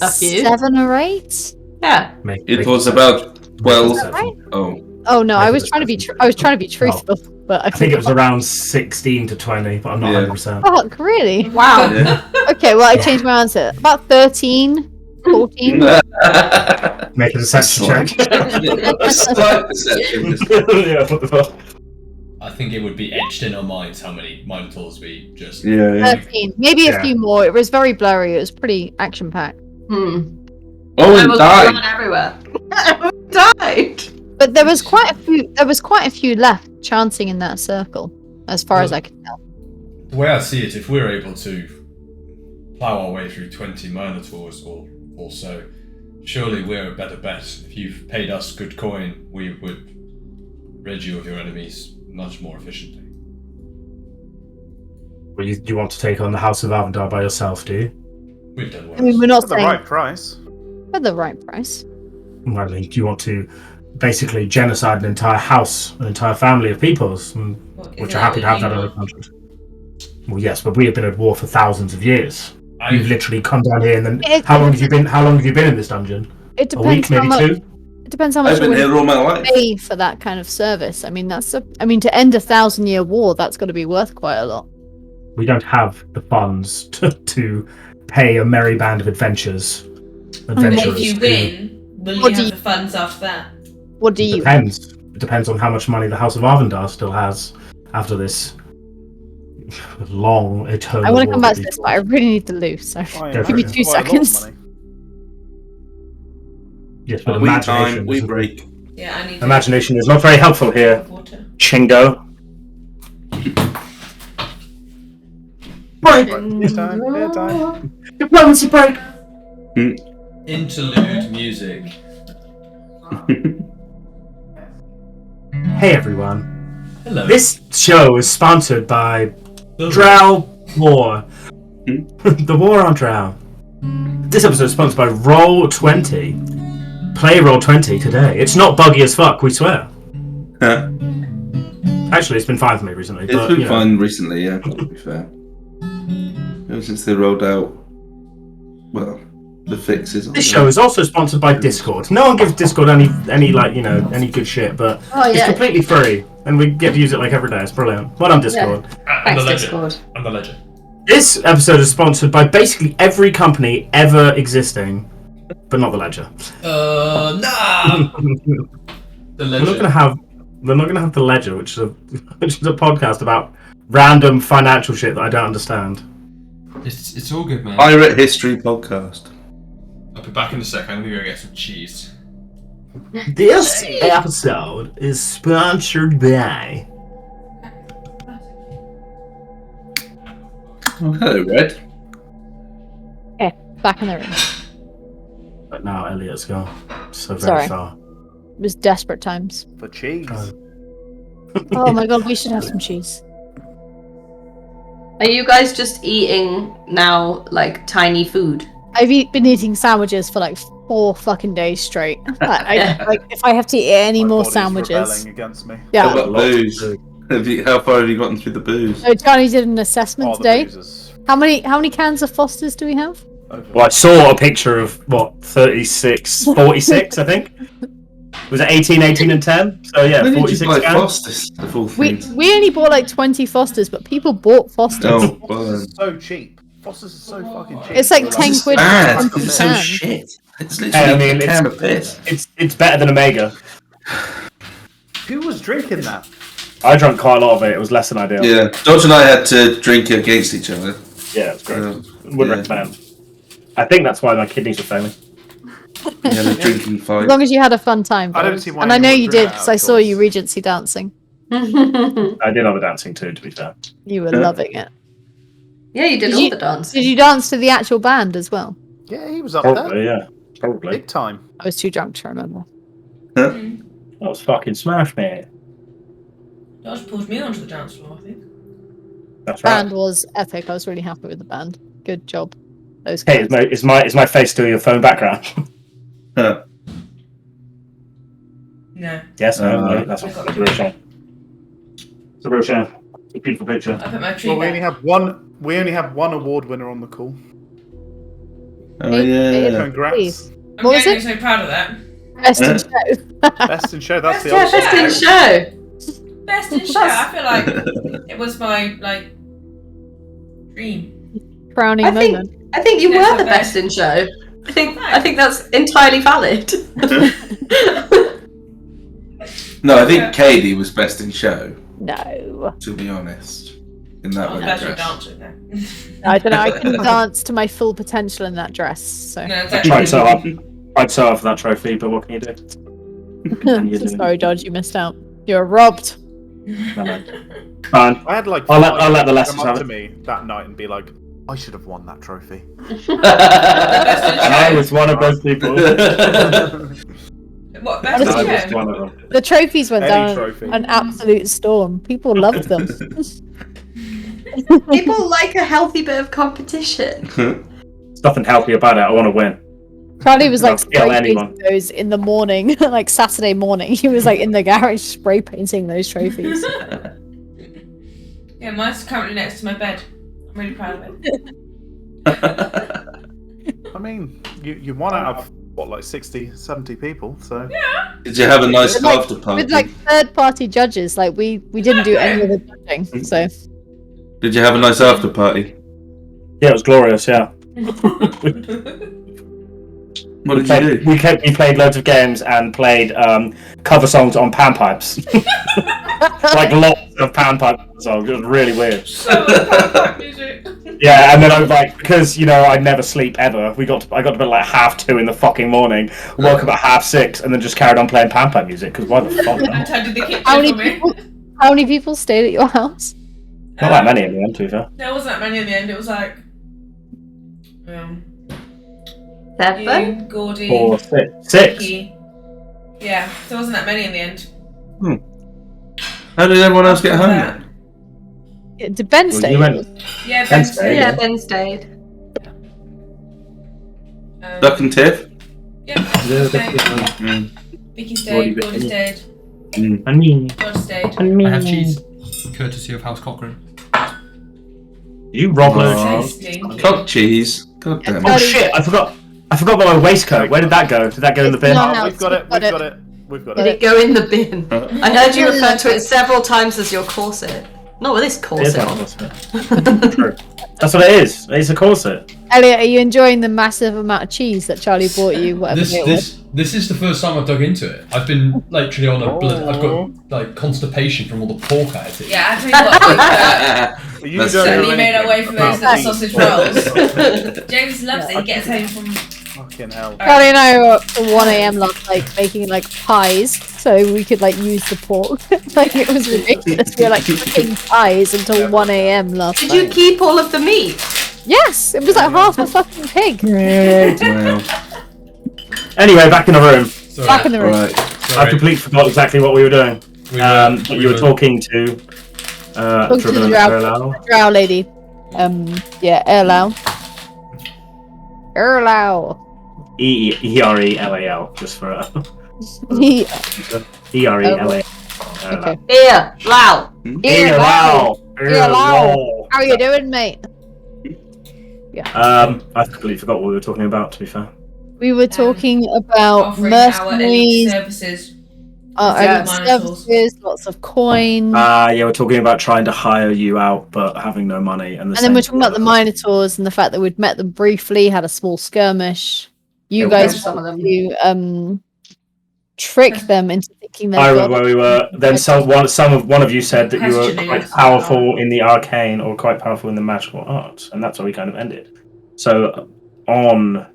a few. 7 or 8? Yeah. It was about 12. Right? Oh, Oh no, I Make was it trying to be. a I was trying to be truthful, but I think it was around 16 to 20, but I'm not Yeah. 100%. Fuck, really? Wow. yeah. Okay, well I changed my answer. About 13, 14. Make a deception check. Slight perception. Yeah, what the fuck? I think it would be etched in our minds how many Minotaurs we just. Yeah. 13, maybe a Yeah. few more. It was very blurry. It was pretty action packed. Hmm. Oh, I and was died. running everywhere. Everyone died. But there was quite a few. There was quite a few left chancing in that circle, as far as I can tell. The way I see it, if we're able to plough our way through 20 Minotaurs or so, surely we're a better bet. If you've paid us good coin, we would rid you of your enemies much more efficiently. Well, you want to take on the House of Avendar by yourself, do you? We've done worse. I mean, we're not For the saying right price. for the right price. I mean, do you want to basically genocide an entire house, an entire family of peoples, which are happy to have that in the country? Well, yes, but we have been at war for thousands of years. You've literally come down here, and then how long have you been? How long have you been in this dungeon? It A week, depends how maybe much. 2. It depends how I've much been you're here all my willing life. to pay for that kind of service. I mean, to end a 1,000-year war, that's got to be worth quite a lot. We don't have the funds to pay a merry band of adventurers. But Adventurers. if you to- win, will What you do have you- the funds after that? What do It you? depends. It depends on how much money the House of Avendar still has after this long, eternal. I want to war come that back to we this, fought. but I really need to lose. So I Give me imagine 2 quite a lot of seconds. money. Yes, but We imagination. time, we isn't- break. Yeah, I need Imagination is not very helpful here, water. Chingo. Beer time. Diplomacy break. Interlude music. Hey everyone. Hello. This show is sponsored by The- Drow War. The War on Drow. This episode is sponsored by Roll20. Play Roll20 today. It's not buggy as fuck, we swear. Huh. Actually, it's been fine for me recently. It's but, been you know. fun recently, yeah, to be fair. Ever since they rolled out, well, the fixes. on This it. show is also sponsored by Discord. No one gives Discord any any good shit, but Oh, it's yeah. completely free, and we get to use it like every day. It's brilliant. Well done, Discord. And the Thanks, ledger. Discord. And the ledger. This episode is sponsored by basically every company ever existing, but not the Ledger. Nah! The We're ledger. not gonna have the Ledger, which is a podcast about random financial shit that I don't understand. It's all good, man. Pirate History Podcast. I'll be back in a sec. I'm gonna go get some cheese. This episode is sponsored by. Oh, hello, Red. Okay, back in the room. But now Elliot's gone so very Sorry. far. It was desperate times. For cheese. Oh my god, we should have some cheese. Are you guys just eating now, like, tiny food? I've been eating sandwiches for like 4 fucking days straight. Like, if I have to eat any My more body's sandwiches. rebelling against me. How Yeah. about booze? How far have you gotten through the booze? So Johnny did an assessment Oh, the today. boozers. How many cans of Fosters do we have? Over. Well, I saw a picture of 46, I think. Was it 18, 18, and 10? So yeah, When did you 46 buy cans. Foster's? The full We thing. we only bought like 20 Fosters, but people bought Fosters. Oh, Foster's well, is so cheap. Foster's is so fucking cheap. It's like They're 10 it's quid bad for because it's so can. shit. It's Hey, literally I mean, a can of piss. It's better than Omega. Who was drinking that? I drank quite a lot of it. It was less than ideal. Yeah, Dodge and I had to drink against each other. Yeah, it's great. Would Yeah. recommend. I think that's why my kidneys are failing. Yeah, the drinking As fight. long as you had a fun time. I don't Boris. see why And I know anyone you would did drink because that I out saw of you choice. Regency dancing. I did other dancing too, to be fair. You were Yeah. loving it. Yeah, you did Did all you- the dance. Did you dance to the actual band as well? Yeah, he was up there. Probably, yeah. Probably. Big time. I was too drunk to remember. Huh? That was fucking smash, man. Josh pulled me onto the dance floor, I think. That's right. Band was epic. I was really happy with the band. Good job. Those Hey, guys. is my face still your phone background? Huh. No. Yes, no, that's a real shame. It's a real shame. It's a beautiful picture. I put my tree Well, we back. only have one. We only have one award winner on the call. Oh yeah. Congrats! I'm What was getting it? so proud of that. Best in show. Best in show. That's the Yeah, old best in show. Best in show. I feel like it was my dream. Crowning I think moment. I think you That's were the not bad. best in show. I think that's entirely valid. No, I think Katie was best in show. No. To be honest, in that I was one better at dress. dancing there. I don't know. I couldn't dance to my full potential in that dress. So No, I exactly. tried so hard. Tried so hard for that trophy, but what can you do? sorry, Dodge. You missed out. You're robbed. No. Fine. I had like. I'll let five the people lessons come up have to it. me that night and be like, "I should have won that trophy." And I was one of those people. What, I best was in show? one of them. The trophies went Any down trophy. an absolute storm. People loved them. People like a healthy bit of competition. There's nothing healthy about it. I want to win. Charlie was like Not kill spray anyone. painting those in the morning, like Saturday morning. He was like in the garage spray painting those trophies. Yeah, mine's currently next to my bed. I'm really proud of it. I mean, you won out of what, like 60, 70 people. So Did you have a nice With, like- after party? With like third party judges, like we didn't do any of the judging. So Did you have a nice after party? Yeah, it was glorious. Yeah. What did you do? We played loads of games and played cover songs on panpipes. Like lots of panpipe songs. It was really weird. So much music. Yeah, and then I was like, because I never sleep ever. I got to bed at like 2:30 in the fucking morning. Woke up at 6:30 and then just carried on playing panpipe music. Because why the fuck And not? tidied the kitchen how many for me. people? How many people stayed at your house? Not that many in the end, to be fair. There wasn't that many in the end. It was like Seven? you, Gordy, 4, 6. Vicky. Yeah, there wasn't that many in the end. How did everyone else get home then? Did Ben Well, stay? you went Yeah, Ben Ben stayed. stayed. Yeah, Ben stayed. Duck and Tiff? Yeah, Yeah, stayed. Mm. Vicky stayed, Gordy stayed, And me. George stayed. I have cheese, courtesy of House Cochrane. You rob Oh. loads. Stinky. Cock cheese. God damn Oh it. shit! I forgot about my waistcoat. Where did that go? Did that go in the bin? It's not- oh, we've got it. We've got it. We've got Did it. it go in the bin? I heard you refer to it several times as your corset. Not with this corset on. True. That's what it is. It's a corset. Elliot, are you enjoying the massive amount of cheese that Charlie bought you? Whatever it was? This is the first time I've dug into it. I've been literally on a blood. I've got like constipation from all the pork I had. Yeah, I tell you what, You That's don't it. know we made our way for anything those about little cheese. sausage rolls. James loves it. He gets home from. Fucking hell. Charlie and I were up till 1 a.m. last night making like pies so we could like use the pork. Like it was ridiculous. We were like cooking pies until 1 a.m. last Did night. you keep all of the meat? Yes, it was like half a fucking pig. Well, Anyway, back in the room. Sorry. Back in the room. right. I Sorry. completely forgot exactly what we were doing. But you were were- talking to Talking to Driven the and drow. Erlau. Drow lady. Yeah, Erlau. Erlau. E-R-E-L-A-L, just for He- E-R-E-L-A-L. Okay. Here, Lau. Erlau. Erlau. How are you doing, mate? I completely forgot what we were talking about, to be fair. We were talking about Offering our elite mercenaries, services. Yes. services, lots of coins. Yeah, we're talking about trying to hire you out, but having no money. And And then we're talking about the Minotaurs and the fact that we'd met them briefly, had a small skirmish. You Yeah, guys some of wanted to trick them into thinking they I were remember where we were. Then one of you said that you were Question quite is- powerful in the arcane or quite powerful in the magical arts, and that's where we kind of ended. So on,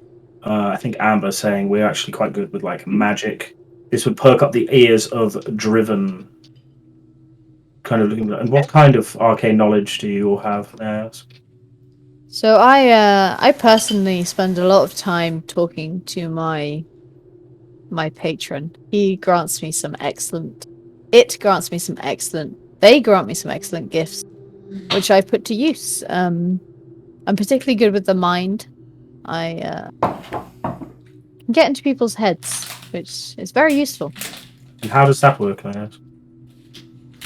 I think Amber saying we're actually quite good with like magic. This would perk up the ears of Driven. Kind of looking. And what kind of arcane knowledge do you all have? So I personally spend a lot of time talking to my my patron. He grants me some excellent. It grants me some excellent. They grant me some excellent gifts, which I put to use. I'm particularly good with the mind. I get into people's heads, which is very useful. And how does that work, I guess?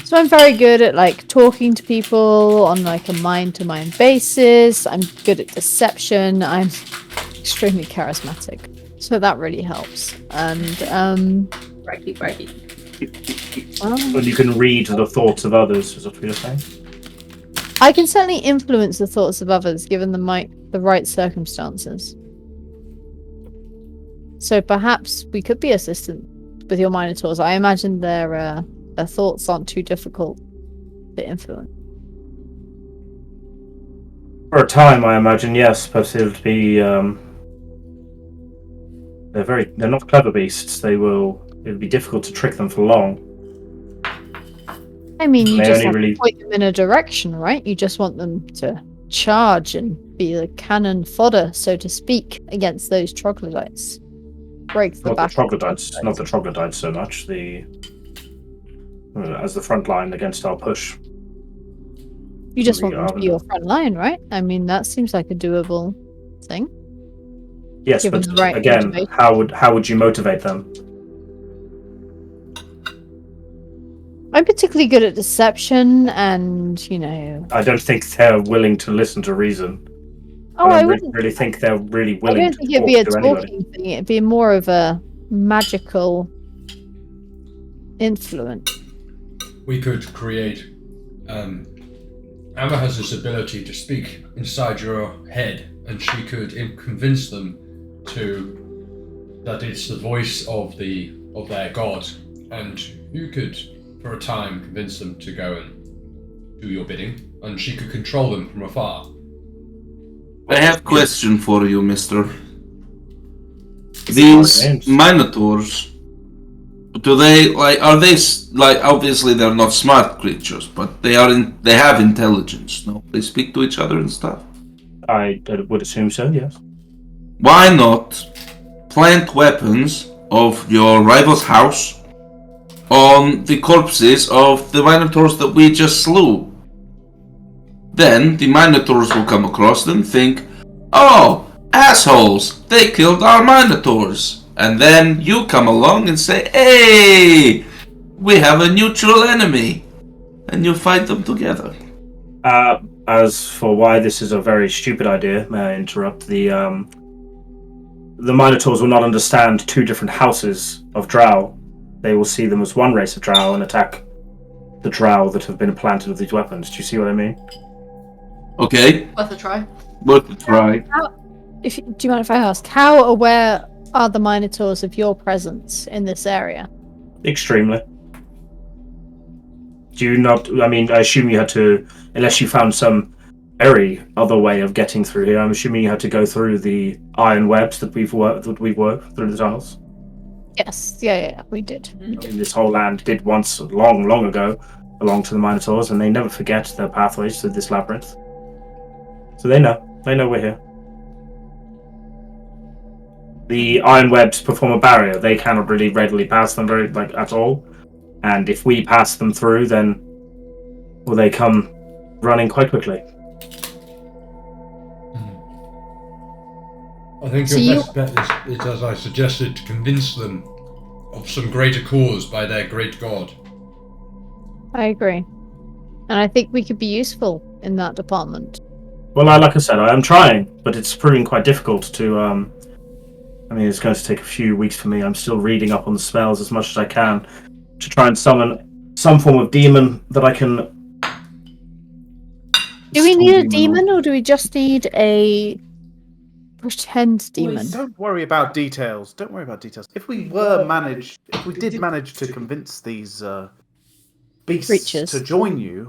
So I'm very good at like talking to people on like a mind-to-mind basis. I'm good at deception. I'm extremely charismatic, so that really helps. And Braggy. But you can read the thoughts of others, is what you're saying? I can certainly influence the thoughts of others given the right circumstances. So perhaps we could be assistant with your Minotaurs. I imagine their thoughts aren't too difficult to influence. For a time, I imagine, yes, but it'll be. They're not clever beasts. It'll be difficult to trick them for long. I mean, you They just only have really- to point them in a direction, right? You just want them to charge and be the cannon fodder, so to speak, against those troglodytes. Break the Not back. the troglodytes so much. As the front line against our push. You just want We them to are be your front line, right? I mean, that seems like a doable thing. Yes, Given but the right again, motivation. how would you motivate them? I'm particularly good at deception, and I don't think they're willing to listen to reason. I don't wouldn't. really think they're really I willing don't to think it'd be a talk to anybody. talking thing. It'd be more of a magical influence. We could create. Amma has this ability to speak inside your head, and she could convince them that it's the voice of their god, and you could, for a time, convince them to go and do your bidding, and she could control them from afar. I have a question for you, mister. These Minotaurs, are they obviously they're not smart creatures, but they have intelligence, no? They speak to each other and stuff. I would assume so, yes. Why not plant weapons of your rival's house on the corpses of the Minotaurs that we just slew? Then the Minotaurs will come across them and think, oh, assholes, they killed our Minotaurs. And then you come along and say, hey, we have a neutral enemy. And you fight them together. As for why this is a very stupid idea, may I interrupt? The Minotaurs will not understand two different houses of drow. They will see them as one race of drow and attack the drow that have been implanted with these weapons. Do you see what I mean? Okay. Worth a try. Worth a try. Do you mind if I ask, how aware are the Minotaurs of your presence in this area? Extremely. Do you not? I mean, I assume you had to, unless you found some very other way of getting through here. I'm assuming you had to go through the iron webs that we've worked through the tunnels. Yes, yeah, we did. I mean, this whole land did once, long ago, belong to the Minotaurs, and they never forget their pathways through this labyrinth. So they know we're here. The iron webs perform a barrier. They cannot really readily pass them at all. And if we pass them through, then will they come running quite quickly? I think your best bet is, as I suggested, to convince them of some greater cause by their great god. I agree. And I think we could be useful in that department. Well, like I said, I am trying, but it's proving quite difficult to. I mean, it's going to take a few weeks for me. I'm still reading up on the spells as much as I can to try and summon some form of demon that I can. Do we need a demon, or do we just need a pretend demon? Don't worry about details. If we did manage to convince these beasts Creatures to join you,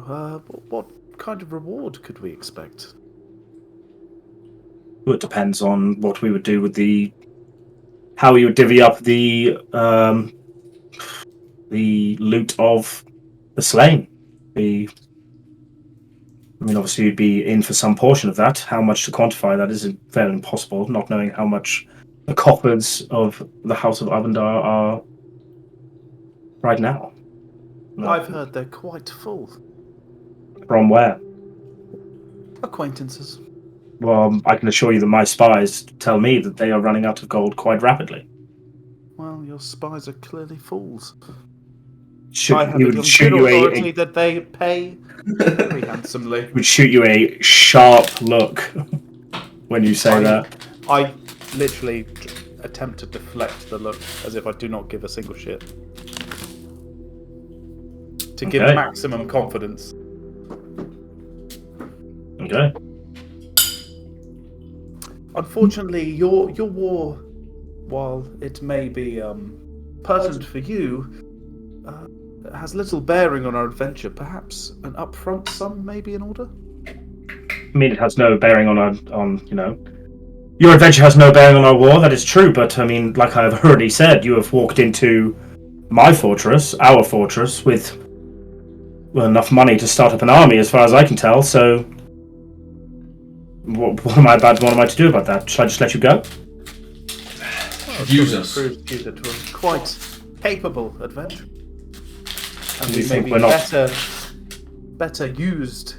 what kind of reward could we expect? Well, it depends on what we would do with how we would divvy up the loot of the slain. Obviously you'd be in for some portion of that. How much to quantify that is fairly impossible, not knowing how much the coffers of the House of Avendar are right now. I've heard they're quite full. From where? Acquaintances. Well, I can assure you that my spies tell me that they are running out of gold quite rapidly. Well, your spies are clearly fools. Shoot, I have he it would on shoot good you authority that they pay very handsomely. would shoot you a sharp look when you say that. I literally attempt to deflect the look as if I do not give a single shit. To give Okay. maximum confidence. Okay. Unfortunately, your war, while it may be pertinent for you, has little bearing on our adventure. Perhaps an upfront sum may be in order? I mean, it has no bearing on your adventure has no bearing on our war, that is true, but I mean, like I've already said, you have walked into my fortress, our fortress, with enough money to start up an army, as far as I can tell, so what am I to do about that? Should I just let you go? Use us. Proves to you that we're quite capable adventurers. And You we may think be we're not? better used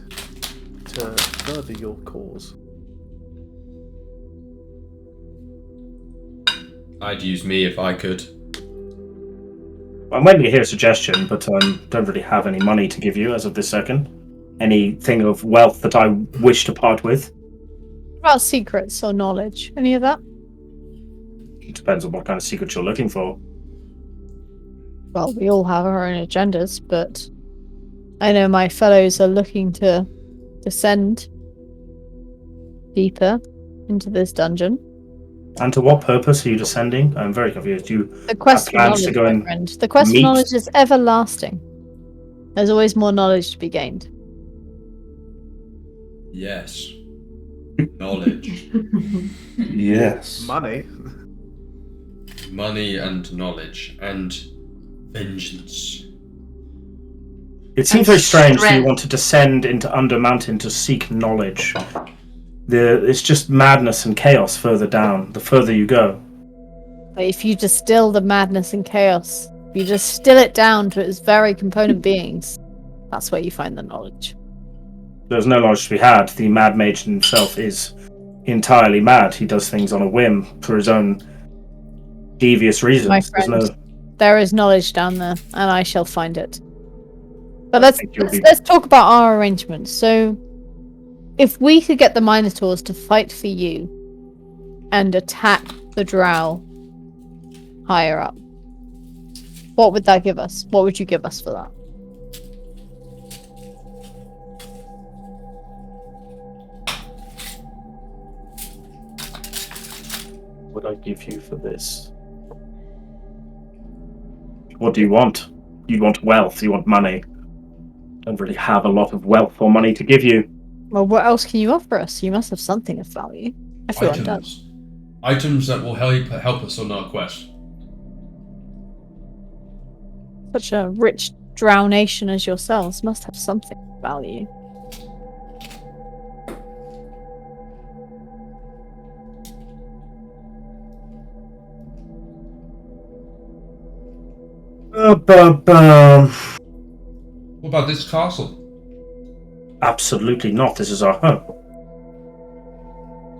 to further your cause. I'd use me if I could. I'm waiting to hear a suggestion, but don't really have any money to give you as of this second. Anything of wealth that I wish to part with. What about secrets or knowledge? Any of that? It depends on what kind of secret you're looking for. Well, we all have our own agendas, but I know my fellows are looking to descend deeper into this dungeon. And to what purpose are you descending? I'm very confused. The quest for plans to knowledge, go my and friend. The quest for meet- knowledge is everlasting. There's always more knowledge to be gained. Yes. Knowledge. Yes. Money? Money and knowledge. And vengeance. It seems And very strange that you strength. want to descend into Undermountain to seek knowledge. It's just madness and chaos further down, the further you go. But if you distill the madness and chaos, if you distill it down to its very component beings, that's where you find the knowledge. There's no knowledge to be had. The Mad Mage himself is entirely mad. He does things on a whim for his own devious reasons. My There's friend, there is knowledge down there, and I shall find it. But let's think you'll be- let's talk about our arrangements. So, if we could get the Minotaurs to fight for you and attack the Drow higher up, what would that give us? What would you give us for that? What would I give you for this? What do you want? You want wealth, you want money. Don't really have a lot of wealth or money to give you. Well, what else can you offer us? You must have something of value. Everyone does. Items. Items that will help us on our quest. Such a rich Drow nation as yourselves must have something of value. What about this castle? Absolutely not. This is our home.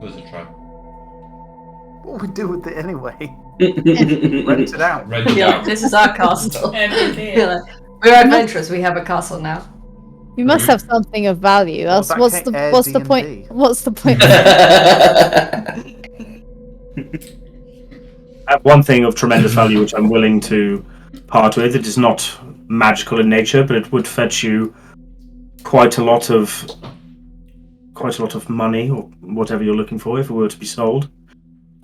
Worth a try. What would we do with it anyway? Rent it out. Rent it Yeah, out. this is our castle. Everything. We're we're adventurers. We have a castle now. You must have something of value. Well, Else, that what's can't the air what's the D&D. point? What's the point? I have one thing of tremendous value which I'm willing to part with. It is not magical in nature, but it would fetch you quite a lot of money or whatever you're looking for if it were to be sold.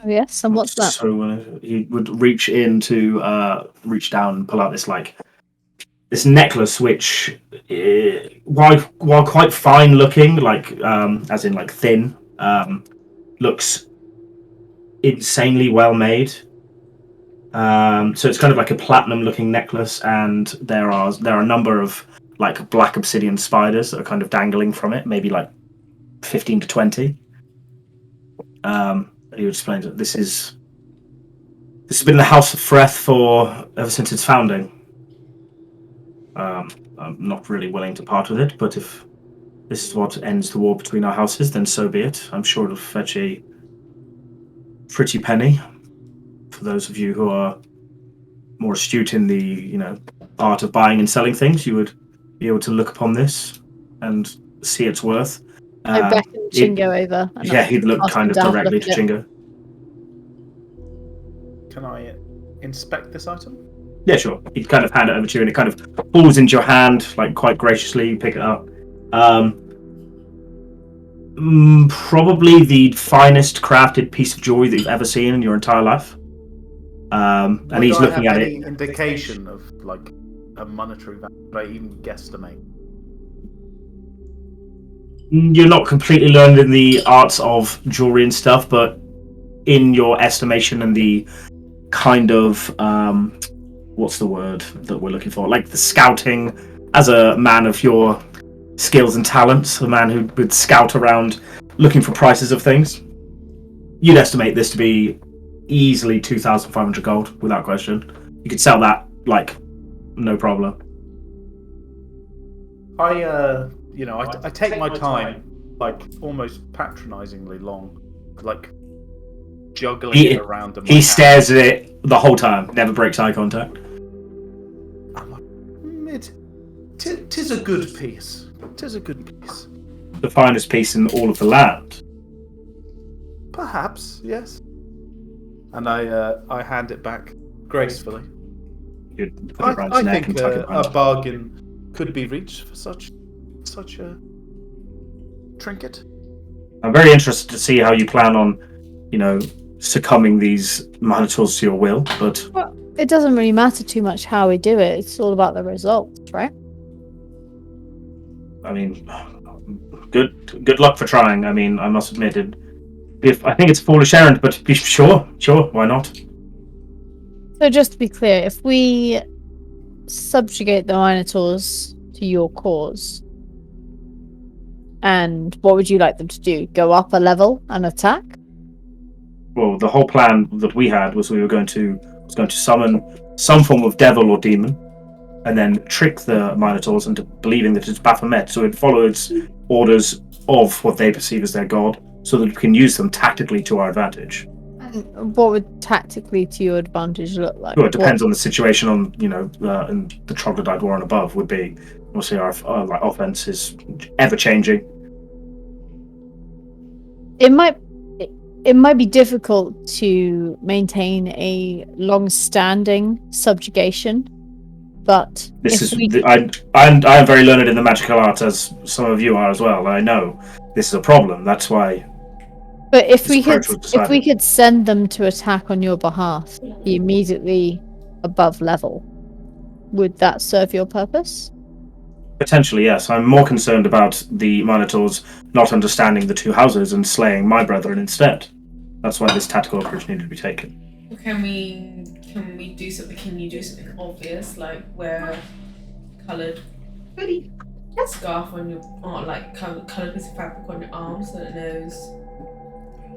Oh, yes, and what's that? So he would reach down and pull out this necklace, which, while quite fine looking, as in thin, looks insanely well made. So it's kind of like a platinum looking necklace, and there are a number of black obsidian spiders that are kind of dangling from it, maybe 15 to 20. He would explain that this is This has been the House of Freth ever since its founding. I'm not really willing to part with it, but if this is what ends the war between our houses, then so be it. I'm sure it'll fetch a pretty penny for those of you who are more astute in the, art of buying and selling things. You would be able to look upon this and see its worth. I beckon Chingo over. Yeah, he'd look kind of directly to Chingo. Can I inspect this item? Yeah, sure. He'd kind of hand it over to you, and it kind of falls into your hand, like quite graciously. You pick it up. Probably the finest crafted piece of jewelry that you've ever seen in your entire life. And he's looking at it. Any indication of like a monetary value? Could I even guesstimate? You're not completely learned in the arts of jewelry and stuff, but in your estimation and the kind of what's the word that we're looking for? Like the scouting, as a man of your skills and talents, a man who would scout around looking for prices of things, you'd estimate this to be easily 2,500 gold without question. You could sell that like no problem. I take my time, like almost patronizingly long, like juggling it around. He stares at it the whole time, never breaks eye contact. I'm like, tis a good piece. Tis a good piece. The finest piece in all of the land. Perhaps, yes. And I hand it back gracefully. I think a bargain could be reached for such a trinket. I'm very interested to see how you plan on, succumbing these minotaurs to your will, but it doesn't really matter too much how we do it. It's all about the results, right? I mean, good luck for trying. I mean, I must admit it. I think it's a foolish errand, but sure, why not? So just to be clear, if we subjugate the Minotaurs to your cause, and what would you like them to do? Go up a level and attack? Well, the whole plan that we had was we were going to summon some form of devil or demon, and then trick the Minotaurs into believing that it's Baphomet, so it follow its orders of what they perceive as their god, so that we can use them tactically to our advantage. What would tactically to your advantage look like? Well, it depends on the situation. On and the troglodyte war and above would be obviously our offense is ever changing. It might be difficult to maintain a long-standing subjugation, but I am very learned in the magical arts, as some of you are as well. I know this is a problem. That's why. But if we could send them to attack on your behalf, be immediately above level, would that serve your purpose? Potentially, yes. I'm more concerned about the Minotaurs not understanding the two houses and slaying my brethren instead. That's why this tactical approach needed to be taken. Can we do something? Can you do something obvious, like wear coloured scarf on your, or like coloured piece of fabric on your arm so that it knows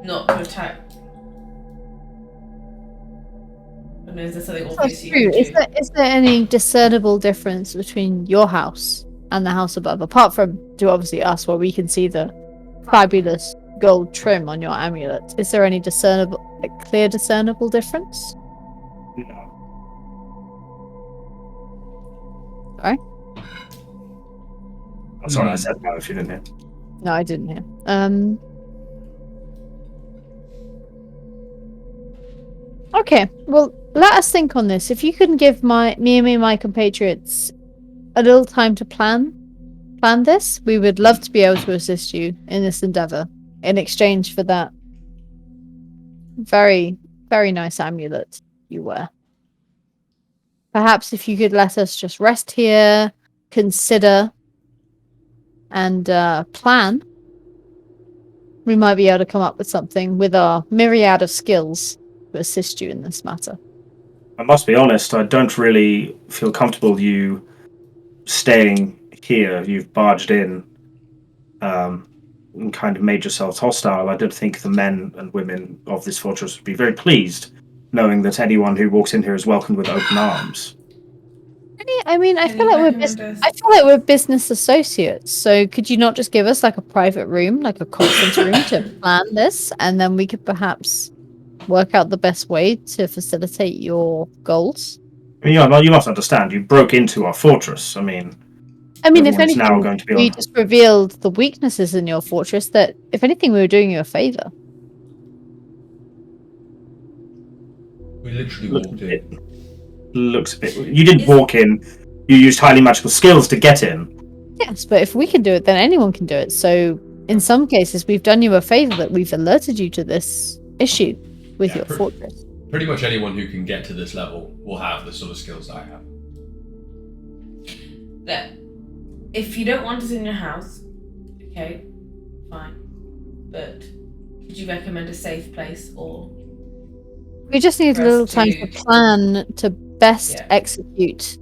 not to attack? I mean, is there something obvious you can do? Is there any discernible difference between your house and the house above, apart from to obviously us, where we can see the fabulous gold trim on your amulet? Is there any clear discernible difference? No. Sorry? I'm sorry, I said no if you didn't hear. No, I didn't hear. Okay, well, let us think on this. If you can give me and my compatriots a little time to plan this, we would love to be able to assist you in this endeavor in exchange for that very, very nice amulet you wear. Perhaps if you could let us just rest here, consider, and plan, we might be able to come up with something with our myriad of skills to assist you in this matter. I must be honest, I don't really feel comfortable you staying here. You've barged in and kind of made yourselves hostile. I don't think the men and women of this fortress would be very pleased knowing that anyone who walks in here is welcomed with open arms. I mean, I Can feel you like recommend us? I feel like we're business associates. So could you not just give us like a private room, like a conference room, to plan this, and then we could perhaps work out the best way to facilitate your goals? I mean, you must understand. You broke into our fortress. I mean, If everyone's anything, now going to be we on. just revealed the weaknesses in your fortress. That if anything, we were doing you a favor. We literally walked in. Looks a bit. You didn't walk in. You used highly magical skills to get in. Yes, but if we can do it, then anyone can do it. So in some cases, we've done you a favor that we've alerted you to this issue with your fortress. Pretty much anyone who can get to this level will have the sort of skills that I have. Look, if you don't want us in your house, okay, fine. But could you recommend a safe place or? We just need a For us little time to to- plan to best Yeah. execute.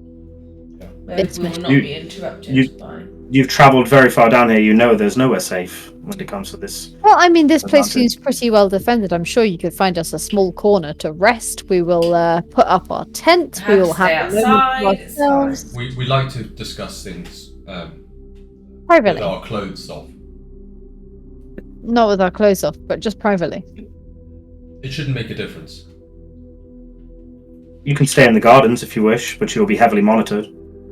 Where It's we will mission. not be interrupted by. You've travelled very far down here. You know there's nowhere safe when it comes to this. Well, I mean, this place Advantage. seems pretty well defended. I'm sure you could find us a small corner to rest. We will put up our tent. We will Stay have a moment outside, to it's ourselves We like to discuss things with privately, our clothes off. not with our clothes off, but just privately. It shouldn't make a difference. You can stay in the gardens if you wish, but you'll be heavily monitored.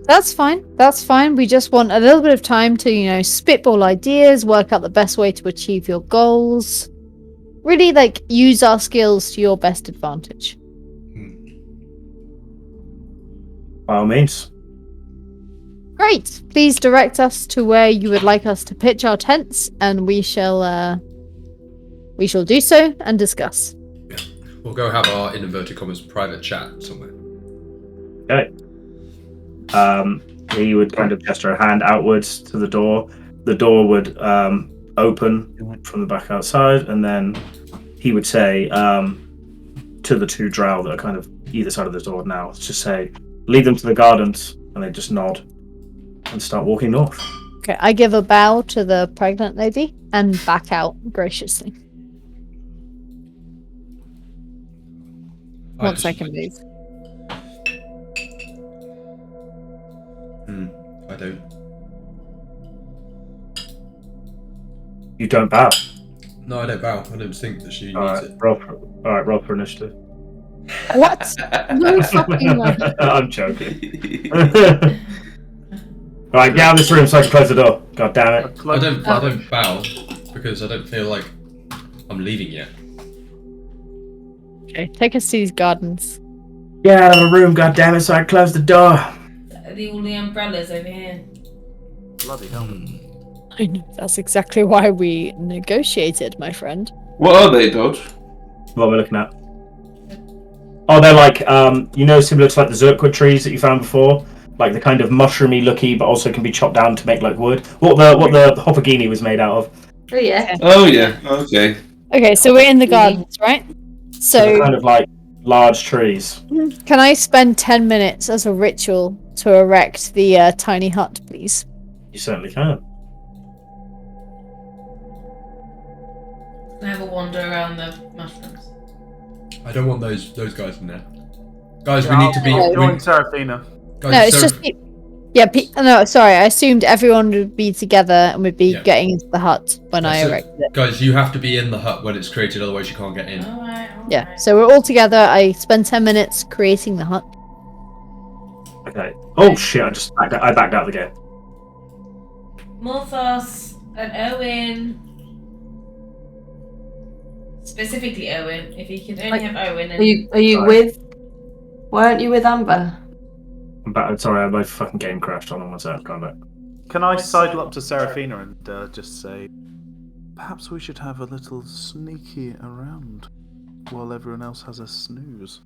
That's fine. That's fine. We just want a little bit of time to, spitball ideas, work out the best way to achieve your goals. Really, use our skills to your best advantage. By all means. Great. Please direct us to where you would like us to pitch our tents, and we shall do so and discuss. We'll go have our, in inverted commas, private chat somewhere. Okay. He would kind of gesture a hand outwards to the door. The door would open from the back outside, and then he would say to the two drow that are kind of either side of the door now, just say, lead them to the gardens, and they just nod and start walking north. Okay, I give a bow to the pregnant lady and back out graciously. One second, please. I don't. You don't bow. No, I don't bow. I don't think that she needs Alright, it. roll for initiative. What? No fucking way. I'm joking. Right, get out of this room so I can close the door. God damn it. I don't bow because I don't feel like I'm leaving yet. Okay, take us to these gardens. Get out of the room, god damn it, so I can close the door. All the umbrellas over here. Bloody hell. I know, that's exactly why we negotiated, my friend. What are they, Dodge? What we're looking at. Oh, they're like, similar to like the Zerkwood trees that you found before? Like the kind of mushroomy looky, but also can be chopped down to make like wood. What the Hopagini was made out of. Oh yeah. Oh, yeah, okay. Okay, so we're in the gardens, right? They're So, kind of like large trees. can I spend 10 minutes as a ritual to erect the tiny hut, please? You certainly can. And have a wander around the mushrooms. I don't want those guys in there. Guys, we Yeah, need to be. I'll we- join Seraphina. guys, No, it's just... no, sorry, I assumed everyone would be together and would be Yeah. getting into the hut when I so- erected it. Guys, you have to be in the hut when it's created, otherwise you can't get in. Alright. Yeah, so we're all together. I spend 10 minutes creating the hut. Okay. Oh shit, I backed out the gate. Morthos and Owen. Specifically Owen. If you could only have Owen and Are you Sorry. with? Weren't you with Amber? I'm back. Sorry, my fucking game crashed. Hold on one sec. Come back. Can I sidle up to Seraphina and just say, perhaps we should have a little sneaky around while everyone else has a snooze?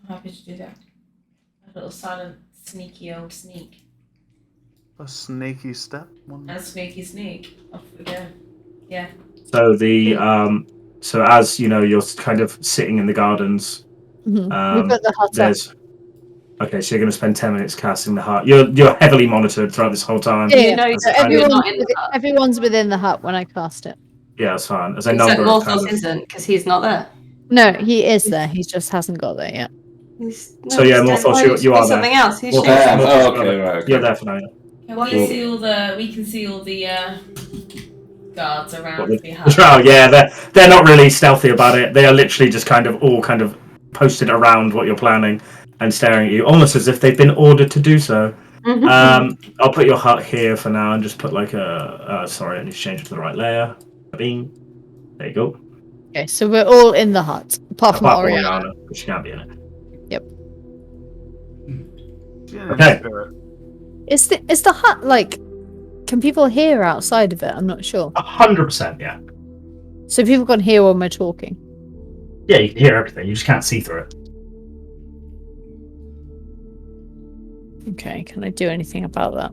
I'm happy to do that. A little silent, sneaky old sneak. A sneaky step? And sneaky sneak. Off we go. Yeah. So so as you know, you're kind of sitting in the gardens. We put the hut up. There's okay, so you're going to spend 10 minutes casting the hut. You're heavily monitored throughout this whole time. Yeah, You know That's that kind of- everyone's not in the hut. everyone's within the hut when I cast it. Yeah, that's fine. As a Except number of kind Morthos of, isn't, because he's not there. No, he is there. He just hasn't got there yet. So yeah, Morthos, you are there. something else. He's Morthos, shaking. Morthos, okay, right. You're there for now. Can Well- we see all the? We can see all the guards around What, the the hut. trial, yeah, they're not really stealthy about it. They are literally just kind of all kind of posted around what you're planning and staring at you, almost as if they've been ordered to do so. I'll put your hut here for now and just put like sorry, I need to change it to the right layer. Beam. There you go. Okay, so we're all in the hut, apart from Oriana. Oriana, but she can't be in it. Yeah, Okay. spirit. Is the hut like? Can people hear outside of it? I'm not sure. 100%, yeah. So people can hear when we're talking. Yeah, you can hear everything. You just can't see through it. Okay, can I do anything about that?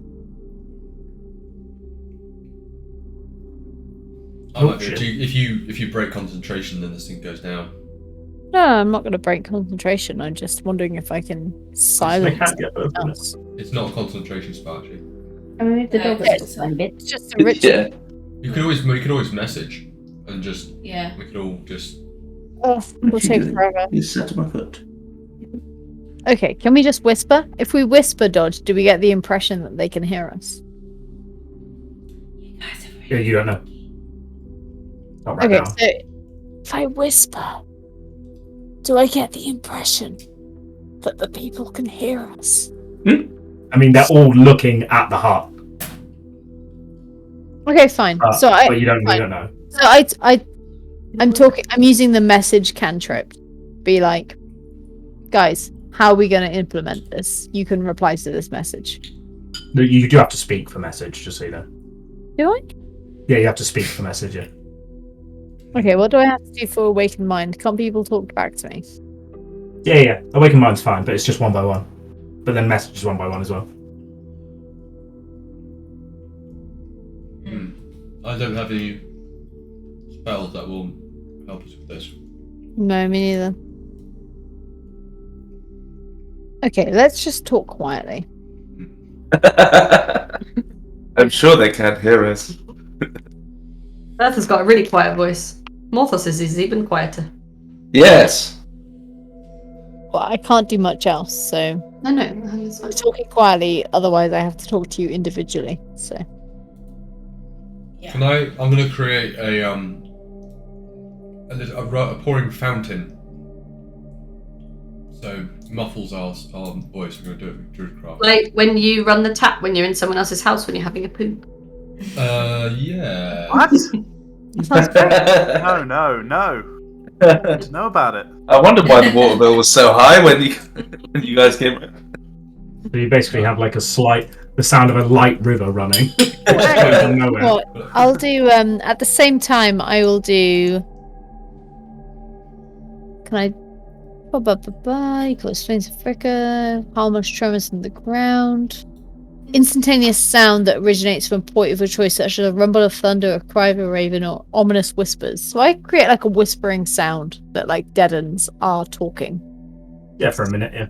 I might be shit. able to, if you break concentration, then this thing goes down. No, I'm not going to break concentration. I'm just wondering if I can silence can't get someone open it. else. It's not a concentration spell, actually. I moved the No, dog it's- a bit. It's just a ritual. Yeah. You could always message, and just Yeah. we could all just. Oh, will take forever. You set my foot. Okay, can we just whisper? If we whisper, Dodge, do we get the impression that they can hear us? You guys are Yeah, you don't know. Not right Okay, now. so if I whisper, do I get the impression that the people can hear us? I mean, they're all looking at the hut, Okay, fine. but you don't know. So I'm using the message cantrip. Be like, guys, how are we going to implement this? You can reply to this message. You do have to speak for message, just so you know. Do I? Yeah, you have to speak for message, yeah. Okay, what do I have to do for awakened mind? Can't people talk back to me? Yeah. Awaken Mind's fine, but it's just one by one. But then message is one by one as well. I don't have any spells that will help us with this. No, me neither. Okay, let's just talk quietly. I'm sure they can't hear us. Bertha's got a really quiet voice. Morthos is even quieter. Yes. Well, I can't do much else, so No, it's fine. I'm talking quietly. Otherwise, I have to talk to you individually. So Yeah. I'm going to create a pouring fountain. So muffles our voice. We're going to do it with Druidcraft. Like when you run the tap when you're in someone else's house when you're having a poo. Yeah. What? Sounds great. No. I want to know about it. I wondered why the water bill was so high when you guys came. So you basically have like the sound of a light river running. Which goes from nowhere. well, I'll do. At the same time, I will do. Can I? Equals flames of Fricka, harmless tremors in the ground. Instantaneous sound that originates from a point of your choice, such as a rumble of thunder, a cry of a raven, or ominous whispers. So I create like a whispering sound that like deadens our talking. Yeah, for a minute, yeah.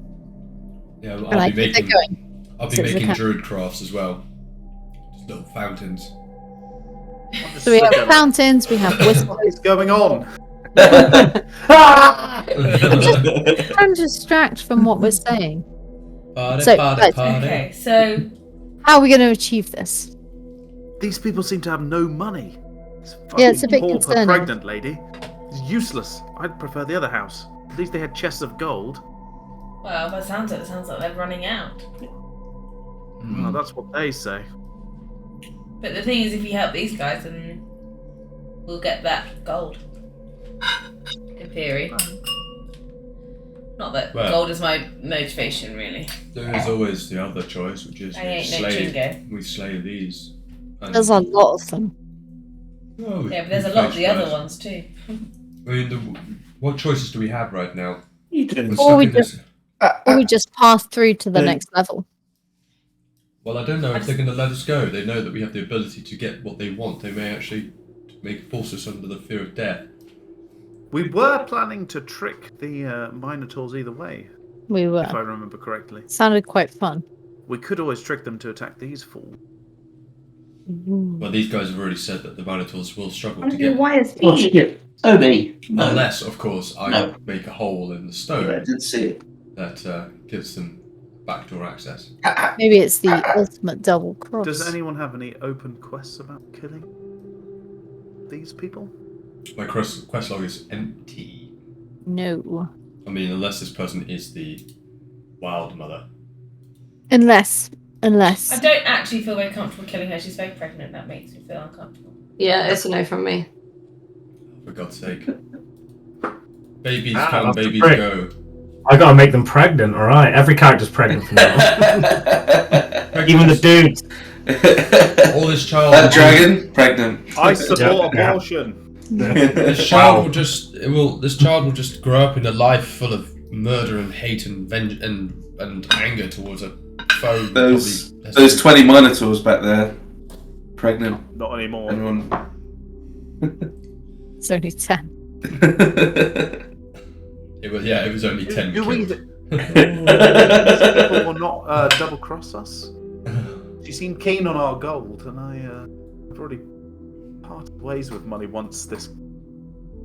Yeah, And I I'll be keep it making. going. I'll be So it's making okay. druid crafts as well. Just little fountains. So we have fountains, we have whispers. What is going on? Trying to distract from what we're saying. Party, So, party, guys, party. Okay, so How are we going to achieve this? These people seem to have no money. Yeah, it's a bit Poor concerning. pregnant lady. It's useless. I'd prefer the other house. At least they had chests of gold. well, by the sounds of it, sounds like they're running out. Well, that's what they say. But the thing is, if you help these guys, then we'll get that gold. In theory. Not that Well- gold is my motivation, really. There is always the other choice, which is I ain't no Chingo. we slay these. And, There's a lot of them. Oh, we- Yeah, but there's we a lot of face the other guys. ones too. I mean, what choices do we have right now? We're Or stuck we in this- Or we just pass through to the next level. Well, I don't know if they're going to let us go. They know that we have the ability to get what they want. They may actually force us under the fear of death. We were planning to trick the Minotaurs either way, We if I were. remember correctly. Sounded quite fun. We could always trick them to attack these fools. Well, these guys have already said that the Minotaurs will struggle to Wonder get. why it's Oh me. shit! Obi. No. Unless, of course, I No. make a hole in the stone I didn't see it. that gives them backdoor access. Maybe it's the ultimate double cross. Does anyone have any open quests about killing these people? My quest log is empty. No. I mean, unless this person is the wild mother. Unless. I don't actually feel very comfortable killing her. She's very pregnant. That makes me feel uncomfortable. Yeah, it's a no from me. For God's sake. Babies Ah, come, that's the babies trick. go. I gotta make them pregnant, alright? Every character's pregnant from now. Even the dudes. All this child. That dragon, pregnant. I support Yeah. abortion. This child will just. This child will just grow up in a life full of murder and hate and and anger towards a foe. Those probably has 20 minotaurs back there. Pregnant. Not anymore. Everyone. It's only 10. It was only 10 Do we? killed. People will not double cross us. She seemed keen on our gold, and I've already parted ways with money once this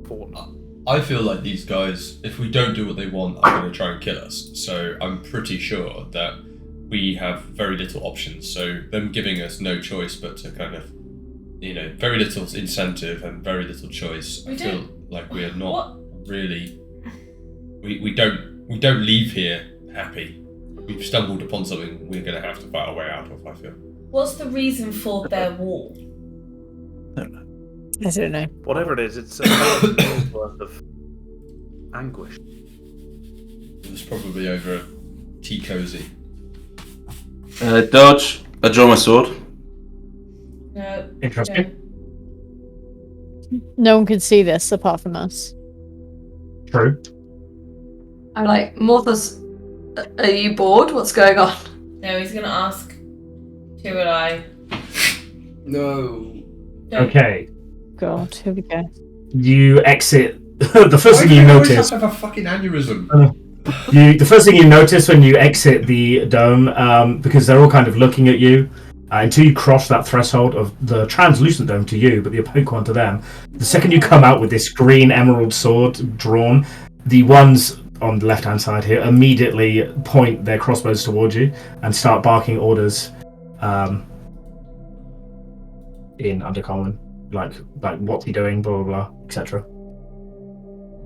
fortnight. I feel like these guys, if we don't do what they want, are going to try and kill us. So I'm pretty sure that we have very little options. So them giving us no choice but to kind of, very little incentive and very little choice. I feel like we are not really. We don't leave here happy. We've stumbled upon something we're going to have to fight our way out of, I feel. What's the reason for their war? I don't know. Whatever it is, it's a year's worth of anguish. It was probably over a tea cozy. Dodge. I draw my sword. No. Interesting. No one can see this apart from us. True. I'm like, Morthos, are you bored? What's going on? No, he's gonna ask. Who will I? No. Don't. Okay. God, here we go. You exit. The first thing you notice. have a fucking aneurysm? The first thing you notice when you exit the dome, because they're all kind of looking at you, until you cross that threshold of the translucent dome to you, but the opaque one to them. The second you come out with this green emerald sword drawn, the ones on the left-hand side here immediately point their crossbows towards you and start barking orders in Undercommon, like what's he doing, blah blah blah, etc.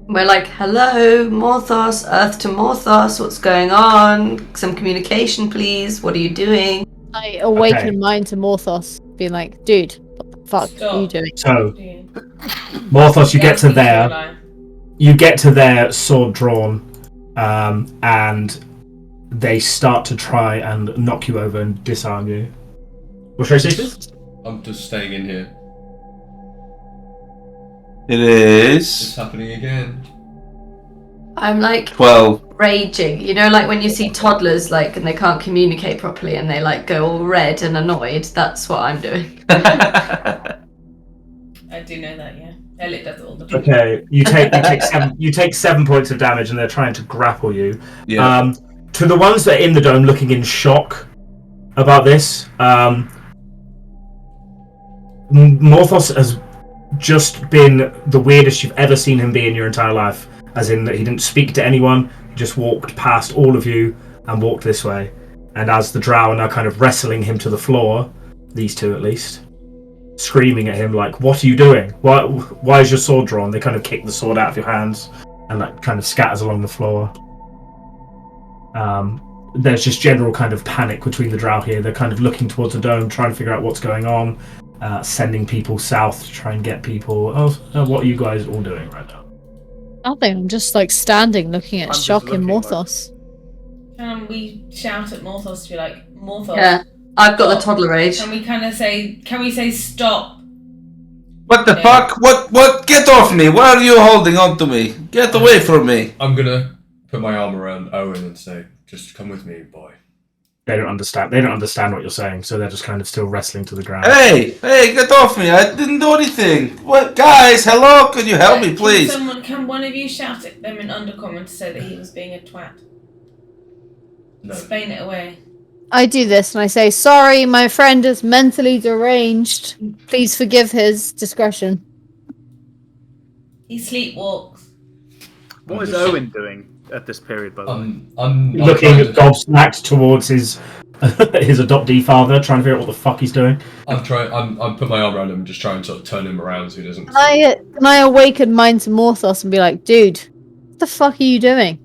We're like, hello, Morthos, Earth to Morthos, what's going on? Some communication, please. What are you doing? I awaken Okay. mine to Morthos, being like, dude, what the fuck are you doing? So, Do you? Morthos, you get to Who will there. I? You get to their sword drawn, and they start to try and knock you over and disarm you. What should I say? I'm just staying in here. It It's is happening again. I'm like 12. raging. You know, like when you see toddlers, like, and they can't communicate properly and they like go all red and annoyed. That's what I'm doing. I do know that, yeah. Elliot does it all the time. Okay, you take 7 points of damage, and they're trying to grapple you. Yeah. To the ones that are in the dome, looking in shock about this, Morthos has just been the weirdest you've ever seen him be in your entire life. As in that he didn't speak to anyone, he just walked past all of you and walked this way. And as the drow are now kind of wrestling him to the floor, these two at least, screaming at him like, what are you doing? Why is your sword drawn? They kind of kick the sword out of your hands and that kind of scatters along the floor. There's just general kind of panic between the drow here. They're kind of looking towards the dome, trying to figure out what's going on, sending people south to try and get people. What are you guys all doing right now? Nothing. I'm just like standing looking at I'm just shock in looking, like- Morthos. Can we shout at Morthos to be like, Morthos? Yeah, I've got the toddler age. Can we say stop? What the Yeah. fuck? What? Get off me! Why are you holding on to me? Get away from me! I'm gonna put my arm around Owen and say, just come with me, boy. They don't understand. They don't understand what you're saying, so they're just kind of still wrestling to the ground. Hey, get off me! I didn't do anything. What, guys? Hello? Can you help me, please? Can one of you shout at them in Undercommon to say that he was being a twat? No. Explain it away. I do this and I say, sorry, my friend is mentally deranged. Please forgive his discretion. He sleepwalks. What is just- Owen doing at this period, by the way? I'm Looking trying to- gobsmacked towards his his adoptee father, trying to figure out what the fuck he's doing. I'm put my arm around him and just try and sort of turn him around so he doesn't. Can I awaken mine to Morthos and be like, dude, what the fuck are you doing?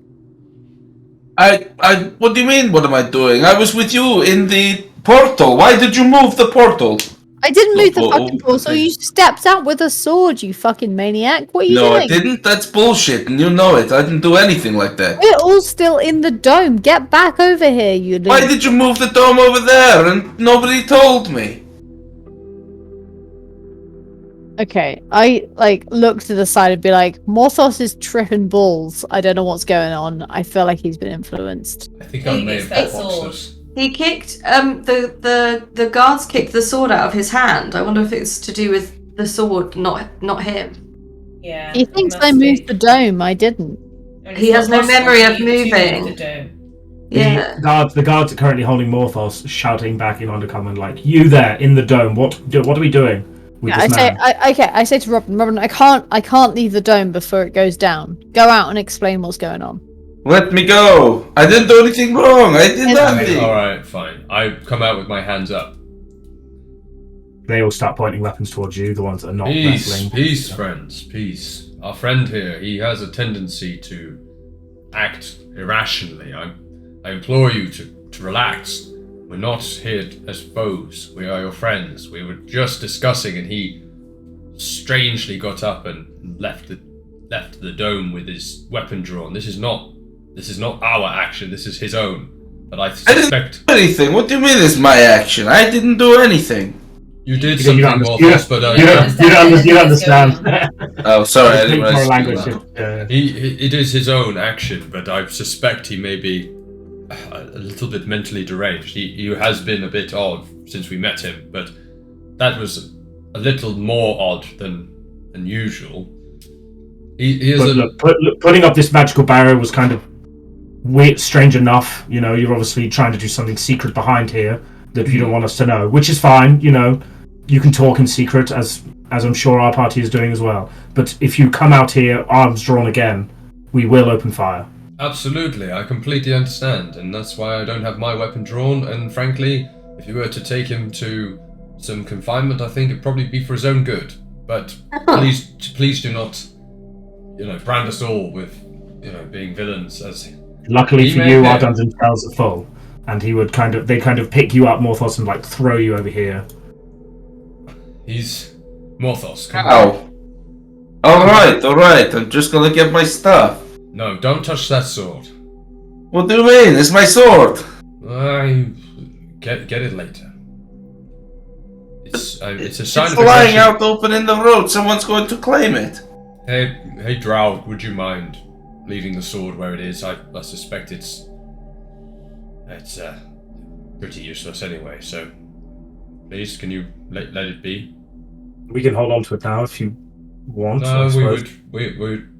What do you mean? What am I doing? I was with you in the portal. Why did you move the portal? I didn't move the Oh, fucking portal. You stepped out with a sword, you fucking maniac. What are you No, doing? I didn't. That's bullshit, and you know it. I didn't do anything like that. We're all still in the dome. Get back over here, you Why little... did you move the dome over there and nobody told me? Okay, I look to the side and be like, Morthos is tripping balls. I don't know what's going on. I feel like he's been influenced. I think I may It's have that boxed sword. us. He kicked the guards kicked the sword out of his hand. I wonder if it's to do with the sword, not him. Yeah. He thinks I moved the dome. I didn't. And He it's has not no memory of possible for you to moving. move the dome. Yeah. The guards are currently holding Morthos, shouting back in Undercommon like, "You there in the dome? What are we doing with Yeah, this man?" I say to Robin, I can't leave the dome before it goes down. Go out and explain what's going on. Let me go. I didn't do anything wrong. I did nothing. Alright, fine. I come out with my hands up. They all start pointing weapons towards you, the ones that are not Peace, wrestling. peace, friends, peace. Our friend here, he has a tendency to act irrationally. I implore you to relax. We're not here as foes. We are your friends. We were just discussing, and he strangely got up and left the dome with his weapon drawn. This is not our action. This is his own. But I suspect Anything? What do you mean it's my action? I didn't do anything. you did You don't something, understand. Morthos, but You don't understand. Oh, sorry. I didn't Foreign realize. language. it is his own action. But I suspect he may be a little bit mentally deranged. He has been a bit odd since we met him, but that was a little more odd than usual. He is Putting up this magical barrier was kind of weird, strange enough. You know, you're obviously trying to do something secret behind here that you don't want us to know, which is fine. You know, you can talk in secret, as I'm sure our party is doing as well. But if you come out here, arms drawn again, we will open fire. Absolutely, I completely understand, and that's why I don't have my weapon drawn. And frankly, if you were to take him to some confinement, I think it'd probably be for his own good. But please do not, brand us all with, being villains. As Luckily for may you, be. our dungeon cells are full, and they kind of pick you up, Morthos, and like throw you over here. He's Morthos. Come on. Ow. Alright. I'm just gonna get my stuff. No, don't touch that sword. What do you mean? It's my sword. I get it later. It's a sign It's of lying aggression. out open in the road. Someone's going to claim it. Hey, Drow, would you mind leaving the sword where it is? I suspect it's pretty useless anyway. So, please, can you let it be? We can hold on to it now if you want. No, I suppose. we would.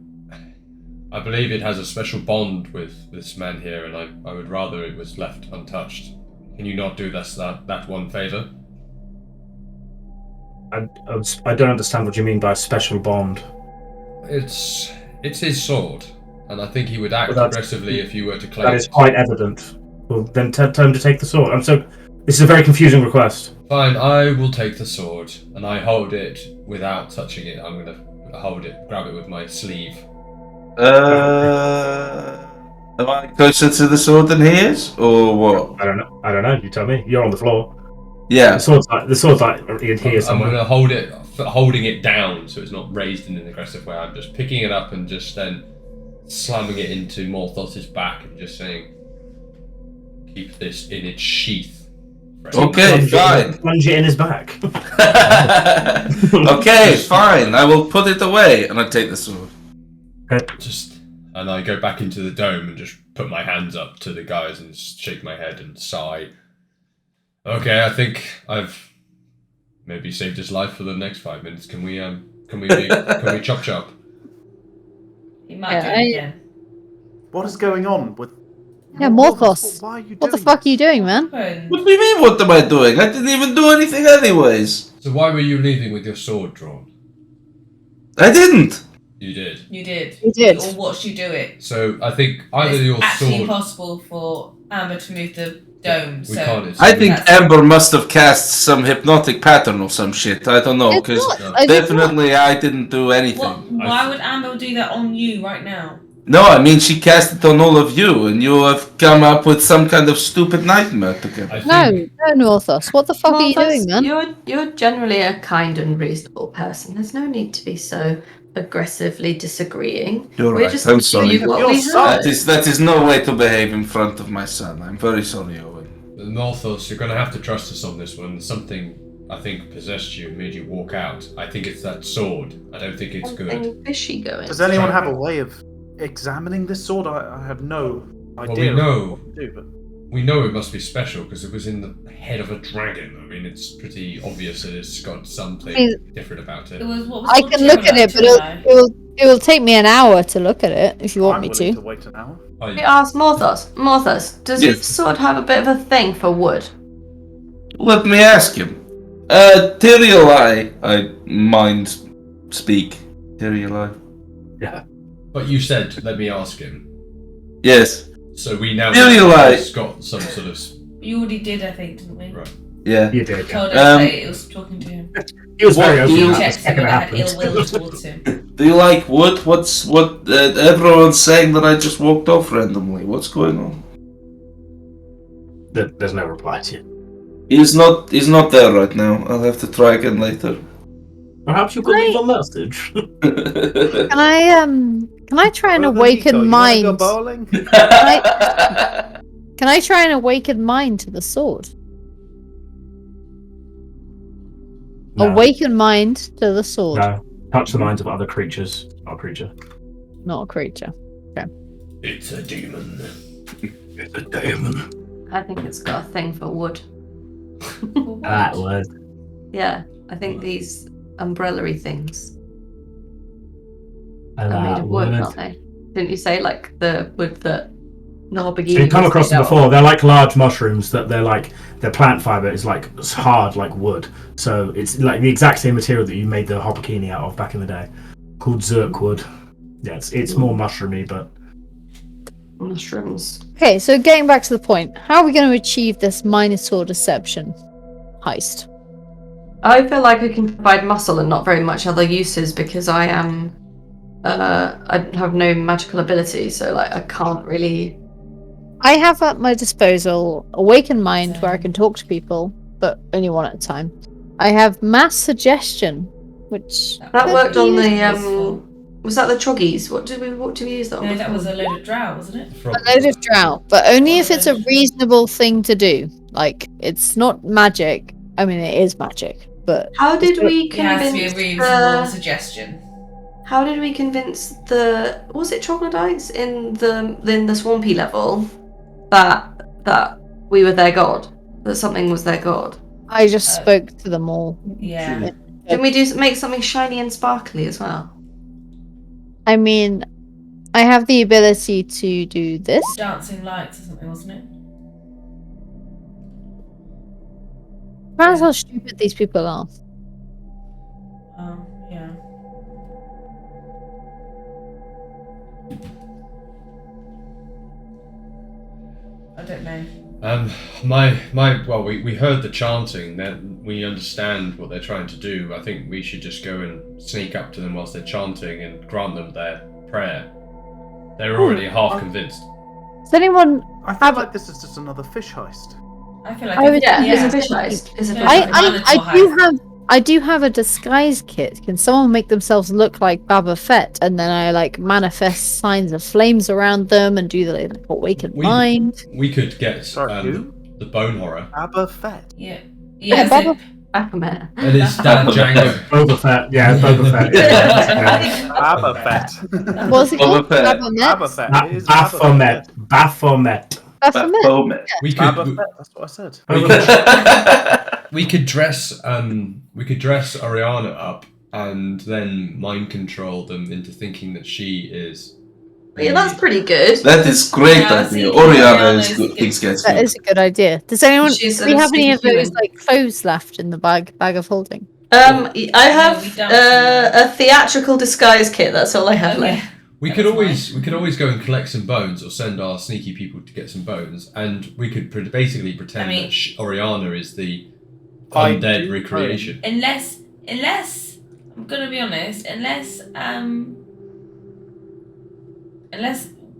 I believe it has a special bond with this man here, and I would rather it was left untouched. Can you not do that one favor? I don't understand what you mean by a special bond. It's his sword, and I think he would act Well, that's- aggressively if you were to claim That is it. quite evident. Well, then tell him to take the sword. This is a very confusing request. Fine, I will take the sword, and I hold it without touching it. I'm gonna grab it with my sleeve. Am I closer to the sword than he is, or what? I don't know. You tell me. You're on the floor. Yeah. The sword's like in here I'm somewhere. gonna holding it down so it's not raised in an aggressive way. I'm just picking it up and just then slamming it into Morthos' back and just saying, "Keep this in its sheath." friend." Okay, fine. Plunge it in his back. Okay, fine. I will put it away, and I take the sword. And I go back into the dome and just put my hands up to the guys and shake my head and sigh. Okay, I think I've maybe saved his life for the next 5 minutes. Can we chop? He might do it again. What is going on with? Yeah, Morthos. Why are you doing What the fuck are you doing, man? What do you mean, what am I doing? I didn't even do anything anyways. So why were you leaving with your sword drawn? I didn't. You did. You did. You did. We all watched you do it. So I think either It's your actually sword. impossible for Amber to move the dome. We So can't. I think that's- Amber must have cast some hypnotic pattern or some shit. I don't know, It's because not. I did not. definitely I didn't do anything. Why would Amber do that on you right now? No, I mean she cast it on all of you, and you have come up with some kind of stupid nightmare together. I think, No, Morthos. What the fuck are you doing, man? You're generally a kind and reasonable person. There's no need to be so aggressively disagreeing. You're We're right. just I'm telling sorry. you what You're we sorry. heard. That is no way to behave in front of my son. I'm very sorry, Owen. Morthos, you're going to have to trust us on this one. Something, I think, possessed you and made you walk out. I think it's that sword. I don't think it's good. Something fishy going. Does anyone have a way of examining this sword? I have no idea. we know. What to do, but We know it must be special because it was in the head of a dragon. I mean, it's pretty obvious that it's got something different about it. It was what was I called can look at it, but it will take me an hour to look at it if you want I'm me willing to. to wait an hour. We asked Morthos, does your Yes. sword have a bit of a thing for wood? Let me ask him. Tyriel, I mind speak. Tyriel. But you said, let me ask him. Yes. So we now Really know like- it's got some sort of. You already did, I think, didn't we? Right. Yeah. You did. Told us Um, that it was talking to him. He was very What open do you about You this checked him second and had ill happened. will towards him. Do you like wood? What's what? Everyone's saying that I just walked off randomly. What's going on? There's no reply to you. He's not there right now. I'll have to try again later. Perhaps you could leave a message. Can I try and Brother awaken Nico, you wanna mind? go bowling? Can I try and awaken mind to the sword? No. Awaken mind to the sword, No. Touch the minds of other creatures. Not a creature. not a creature. It's a demon. It's a demon. I think it's got a thing for wood. That word. Yeah, I think these umbrella-y things are made That of wood, word. aren't they? Didn't you say like the wood that Norbagini So you've come was across made them out before. of? They're like large mushrooms that they're like their plant fiber is like it's hard like wood. So it's like the exact same material that you made the hobokini out of back in the day, called zirk wood. Yeah, it's more mushroomy, but Mushrooms. Okay, so getting back to the point, how are we going to achieve this Minotaur deception heist? I feel like I can provide muscle and not very much other uses because I am I have no magical ability, so like I can't really. I have at my disposal Awaken Mind, where I can talk to people, but only one at a time. I have Mass Suggestion, which That worked on the useful. Was that the troggies? What did we use that on? No, that before? was a load of drow, wasn't it? a load of drought, but only if it's a reasonable thing to do. Like, it's not magic. I mean, it is magic, but How did we It has to be a convince reasonable suggestion. How did we convince the was it troglodytes in the swampy level that we were their god, that something was their god? I just spoke to them all. Yeah. Didn't we make something shiny and sparkly as well? I mean, I have the ability to do this. Dancing lights or something, wasn't it? That's how stupid these people are. Yeah. I don't know. Well, we heard the chanting. That we understand what they're trying to do. I think we should just go and sneak up to them whilst they're chanting and grant them their prayer. They're already half convinced. Does anyone? I feel like this is just another fish heist. I feel like I would- Yeah, Yeah. it's a fish heist. It's a fish Yeah. heist. I do have a disguise kit. Can someone make themselves look like Baba Fett, and then I like manifest signs of flames around them and do the like, awaken mind? We could get Sorry, who? the bone horror. Abba Fett. Yeah. Yeah, Yeah. Baba. Baphomet. And it's that Django. Boba Fett. Yeah, Boba Fett. Yeah. Abba Fett. What's it called? Boba Fett. Baphomet? Abba Fett. It is Abba Fett. Baphomet. Baphomet. Baphomet. Baphomet. We Abba could Fett. That's what I said. we could dress Oriana up and then mind control them into thinking that she is. Yeah, that's pretty good. That is great Yeah, I idea. see. Oriana Oriana's is good. good. Things That is a good idea. Does anyone? She's Do we have any of superhuman. those like clothes left in the bag of holding? I have we don't. a theatrical disguise kit. That's all I have Okay. left. We could always go and collect some bones, or send our sneaky people to get some bones, and we could basically pretend that Oriana is the undead recreation. Unless I'm gonna be honest, unless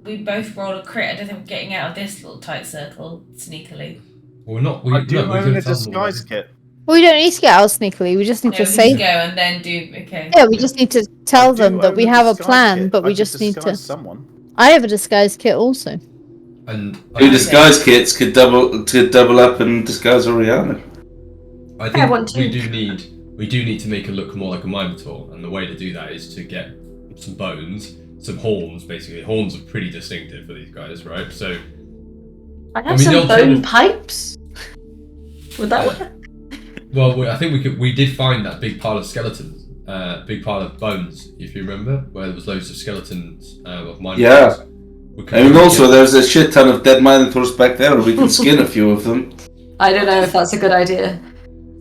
we both roll a crit, I don't think we're getting out of this little tight circle sneakily. Well, we're not. I do own a disguise kit. Well, we don't need to get out sneakily. We just need No, to we say. just go and then do. Okay. Yeah, we just need to tell I do them that own we have a disguise plan, kit. but we I just could need to. disguise someone. I have a disguise kit also. And Two disguise kits could double up and disguise Oriana. I think we do need to make it look more like a Minotaur, and the way to do that is to get some bones, some horns. Basically, horns are pretty distinctive for these guys, right? So I have some bone pipes. Would that work? Well, I think we did find that big pile of skeletons, big pile of bones, if you remember, where there was loads of skeletons of Minotaurs. Yeah. And also, there's a shit ton of dead Minotaurs back there, and we can skin a few of them. I don't know if that's a good idea.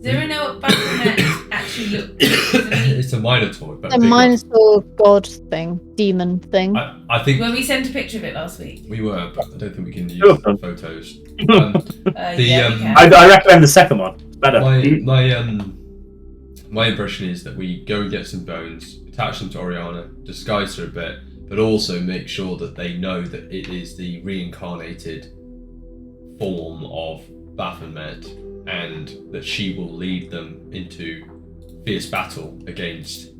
Do we know what Baphomet actually looks? It's a Minotaur, but A Minotaur god thing, demon thing. I think Well, we sent a picture of it last week. we were, but I don't think we can use photos. Yeah, we can. I recommend the second one. It's better. My impression is that we go and get some bones, attach them to Oriana, disguise her a bit, but also make sure that they know that it is the reincarnated form of Baphomet, and that she will lead them into fierce battle against.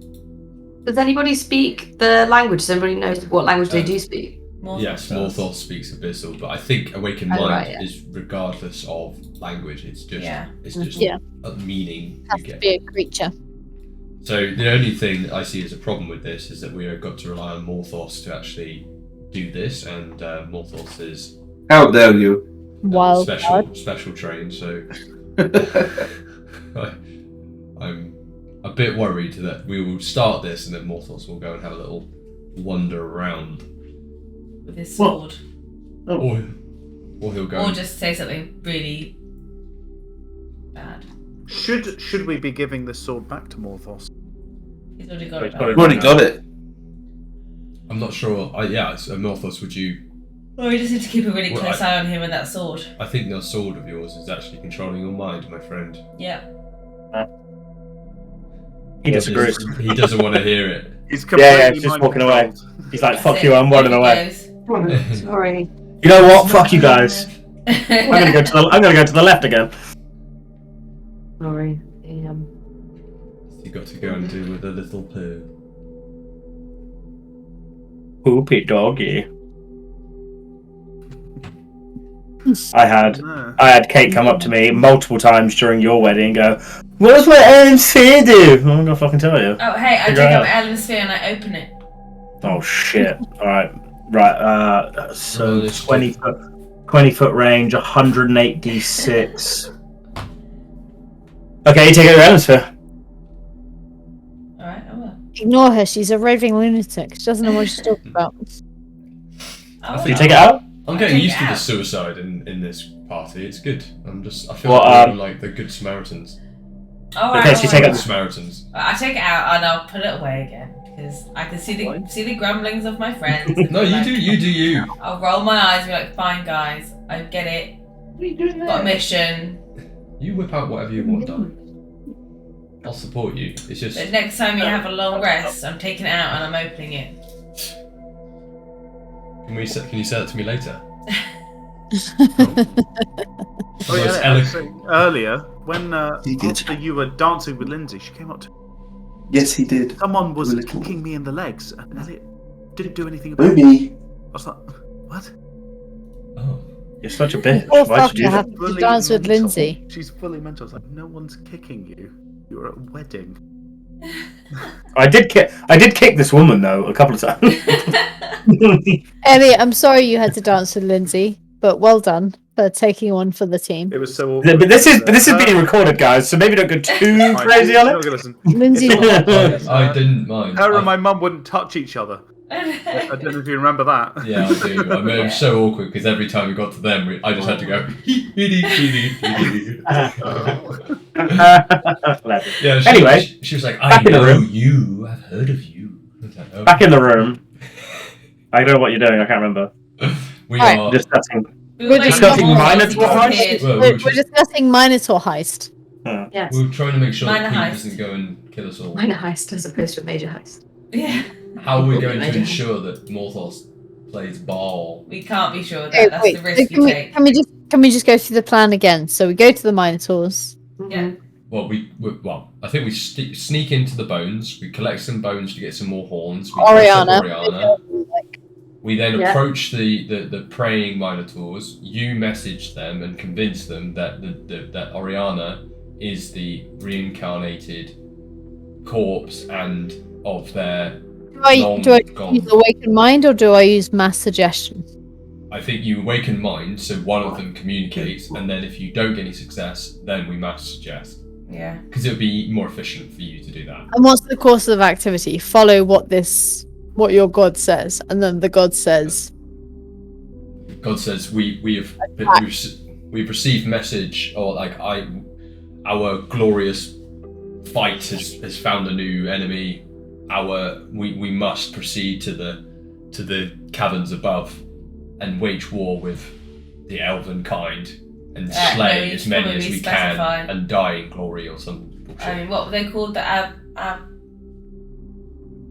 Does anybody speak the language? Does anybody know what language they do speak? Yes, Morthos speaks Abyssal, but I think Awakened Mind is regardless of language. It's just a meaning Has you to get. be a creature. So the only thing that I see as a problem with this is that we have got to rely on Morthos to actually do this, and Morthos is How dare you? Wild special trained. So I'm a bit worried that we will start this and then Morthos will go and have a little wander around with his sword. Or he'll go. Or just say something really bad. Should we be giving this sword back to Morthos? He's already got it. We've already got it. I'm not sure. So Morthos, would you? Well, we just need to keep a really close eye on him and that sword. I think the sword of yours is actually controlling your mind, my friend. Yeah. He disagrees. He doesn't want to hear it. He's completely he's just walking away. He's like, "Fuck you, I'm running away." Sorry. You know what? Fuck you guys. I'm gonna go to the left again. Sorry. You got to go and do with a little poo. Poopy doggy. I had Kate come up to me multiple times during your wedding and go, "What does my Ellen Sphere do?" I'm not gonna fucking tell you. Oh, hey, I take out my Ellen Sphere and I open it. Oh shit! All right. So 20 foot range, 108 d6. Okay, you take out your Ellen Sphere. All right, I will. Ignore her. She's a raving lunatic. She doesn't know what she's talking about. You take it out. I'm getting used to the suicide in this party. It's good. I feel like we're like the good Samaritans. Okay, so you take out the Samaritans. I take it out and I'll put it away again because I can see the grumblings of my friends. No, you do you. I'll roll my eyes and be like, "Fine, guys, I get it. What are you doing there? Got a mission." You whip out whatever you want, darling. I'll support you. It's just. But next time you have a long rest, I'm taking it out and I'm opening it. Can you say that to me later? Earlier, when after you were dancing with Lindsay, she came up to me. Yes, he did. Someone was kicking me in the legs, and Elliot didn't do anything about it. Ruby. I was like, what? Oh. You're such a bitch. Poor Why did you do fucker that? having to dance with Lindsay. She's fully mental. I was like, no one's kicking you. You're at a wedding. I did kick this woman though a couple of times. Elliot, I'm sorry you had to dance with Lindsay, but well done for taking one for the team. It was so. But this is being recorded, guys, so maybe don't go too crazy on it. Lindsay, I didn't mind. Her and my mum wouldn't touch each other. I don't know if you remember that. Yeah, I do. I mean, it was so awkward because every time we got to them, I just had to go. Yeah. Anyway, she was like, "I back in the know room. you. I've heard of you." I was like, "Oh." Back in the room. I don't know what you're doing. I can't remember. We Alright. are. Discussing. We're discussing Minotaur heist. Well, We're discussing Minotaur heist. Yes. we were trying to make sure Minor that Pete heist. doesn't go and kill us all. Minor heist as opposed to a major heist. Yeah. How are we going to Major heist. ensure that Morthos plays ball? We can't be sure of Okay, that. That's wait, the risk can we take. can we just go through the plan again? So we go to the Minotaurs. Yeah. Well, I think we sneak into the bones. We collect some bones to get some more horns. We Oriana. dress up Oriana. We then Yeah. approach the praying Minotaurs. You message them and convince them that that Oriana is the reincarnated corpse and of their Do I long gone. use Awakened Mind or do I use Mass Suggestion? I think you awaken mind, so one of them communicates, and then if you don't get any success, then we mass suggest. Yeah. Because it would be more efficient for you to do that. And what's the course of activity? Follow what your god says, and then the god says, God says we've received message, or like our glorious fight has found a new enemy. We must proceed to the caverns above and wage war with the elven kind and slay no, as many probably as we specify. can and die in glory or some bullshit. I mean, what were they called? The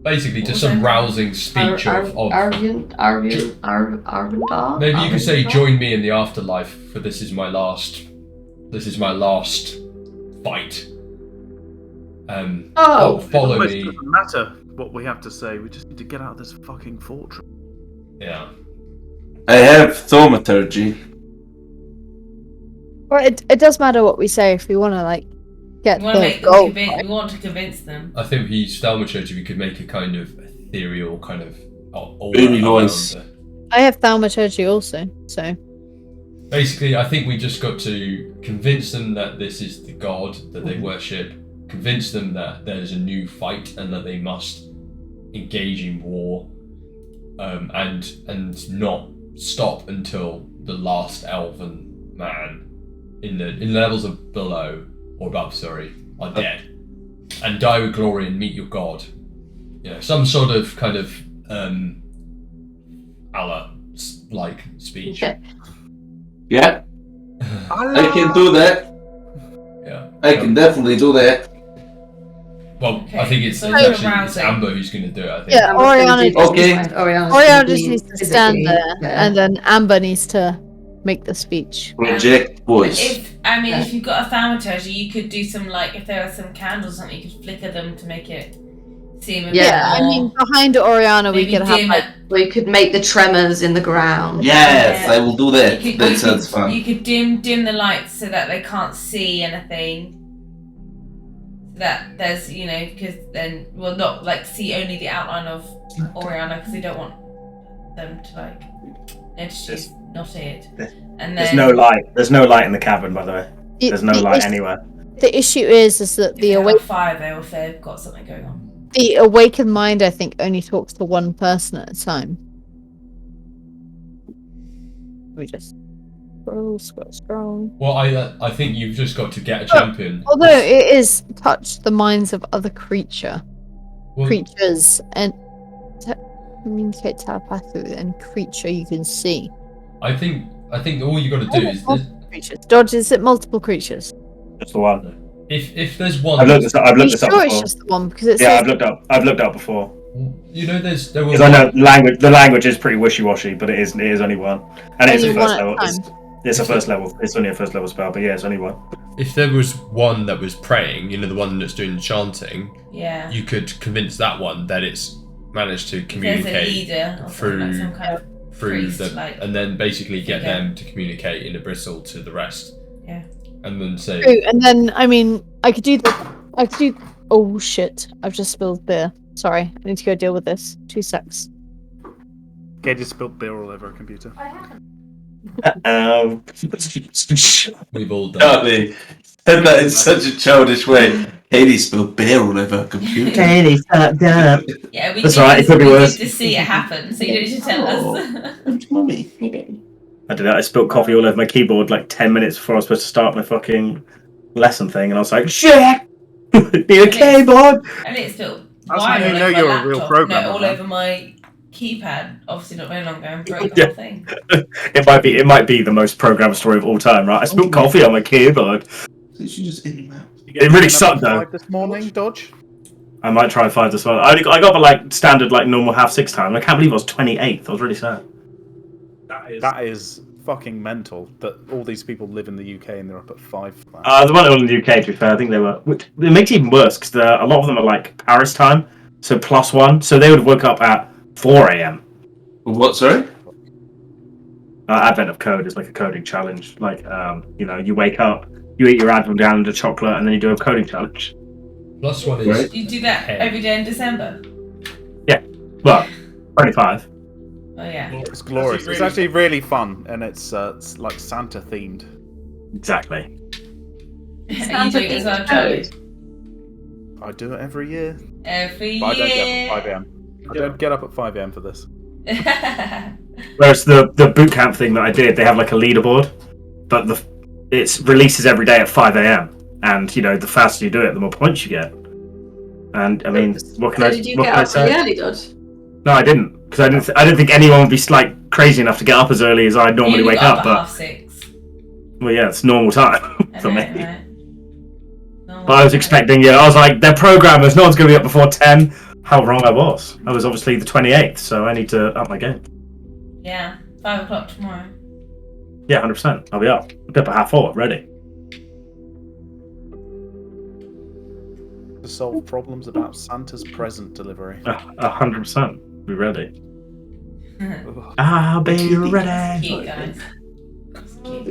Basically, just What was some that? rousing speech of Arvindar? maybe you could say, "Join me in the afterlife, for this is my last fight." Follow It me. doesn't matter what we have to say. We just need to get out of this fucking fortress. Yeah. I have thaumaturgy. well, it does matter what we say if we want to get We want to the make them goal. we want to convince them. I think he's thaumaturgy. We could make a kind of ethereal kind of all Baby around voice. the- I have Thaumaturgy also, so Basically, I think we just got to convince them that this is the god that they worship. Convince them that there's a new fight and that they must engage in war, and not stop until the last elven man in levels of below or above, are dead, and die with glory and meet your god. You know, some sort of kind of Allah like speech. Okay. Yeah, I can do that. Yeah, I can definitely do that. Well, Okay, I think it's so actually it's arousing. Amber who's going to do it. I think. yeah, Oriana. Okay. Oriana just needs to stand there, and then Amber needs to make the speech. Project voice. If you've got a thaumaturgy, you could do some if there are some candles or something, you could flicker them to make it seem a bit Yeah, I more- mean, behind Oriana, we maybe could have dim like, it. We could make the tremors in the ground. Yes, Yeah. I will do that. You could, That you sounds could, fun. You could dim the lights so that they can't see anything. That there's, because then we'll not see only the outline of Oriana because we don't want them to notice she's not it. And There's then no light. There's no light in the cavern, by the way. There's no light issue, anywhere. The issue is that the awake fire though if they've got something going on. the awakened mind, I think, only talks to one person at a time. We just scroll. Well, I think you've just got to get a champion. Although it is touch the minds of other creatures and communicate telepathically with any creature you can see. I think all you got to do is Creatures. Dodge, is it multiple creatures? Just the one. if there's one. I've looked this up. Are you This up sure it's before. just the one? Because it Yeah, says I've looked up before. There was. Because I know the language is pretty wishy-washy, but it is only one, and it's a Only one first at a level. time. It's a first level. It's only a first level spell, but yeah, it's only one. If there was one that was praying, the one that's doing the chanting, Yeah. you could convince that one that it's managed to If there's a communicate leader or through something, some kind of through priest, the, and then basically get figure. them to communicate in a bristle to the rest. Yeah. And then say, true. And then I could do. Oh shit! I've just spilled beer. Sorry, I need to go deal with this. 2 secs. Gage just spilled beer all over a computer. we've all done. Charlie said that in such a childish way. Katie spelled bear all over her computer. Katie fucked up. Yeah, we That's did. right, it could be we worse. did to see it happen, so you don't need to tell us. Mommy. I don't know. I spilled coffee all over my keyboard like 10 minutes before I was supposed to start my fucking lesson thing, and I was like, "Shit, need a keyboard." And it's still That's wide how you all know over my you're a real laptop, programmer, all man. over my keypad. Obviously, not very long ago, and broke the Yeah. whole thing. It might be the most programmed story of all time, right? I spilled coffee on my keyboard. She just in and out. It really sucked though. 5 this morning, Dodge. I might try and find this one. I got the like standard like normal 6:30 time. I can't believe I was 28th. I was really sad. That is fucking mental that all these people live in the UK and they're up at 5. The one in the UK, to be fair, I think they were. It makes it even worse because a lot of them are like Paris time, so +1. So they would have woke up at 4 a.m. What, sorry? Advent of Code is like a coding challenge. Like, you wake up, you eat your Advent down into chocolate, and then you do a coding challenge. +1 is. Right. You do that every day in December. Well, 25. Oh yeah. It's glorious. It's actually really fun, and it's like Santa themed. Exactly. Are you doing it as well, Charlie? I do it every year. Every But I don't get year. up at 5 a.m. I don't get up at 5 a.m. for this. Whereas the boot camp thing that I did, they have like a leaderboard, but it releases every day at 5 a.m. And the faster you do it, the more points you get. And I mean, what can Did you get up say? pretty early, Dodge? No, I didn't, because I didn't think anyone would be like crazy enough to get up as early as I normally You wake got up. at But 6:30. well, yeah, it's normal time I for know, me. right? No But I was wonder. expecting, I was like, they're programmers. No one's going to be up before 10. How wrong I was. I was obviously the 28th, so I need to up my game. Yeah, 5 o'clock tomorrow. Yeah, 100%. I'll be up. A bit at 4:30, ready. To solve problems about Santa's present delivery. 100%. Be ready. I'll be ready. Cute, guys. Oh,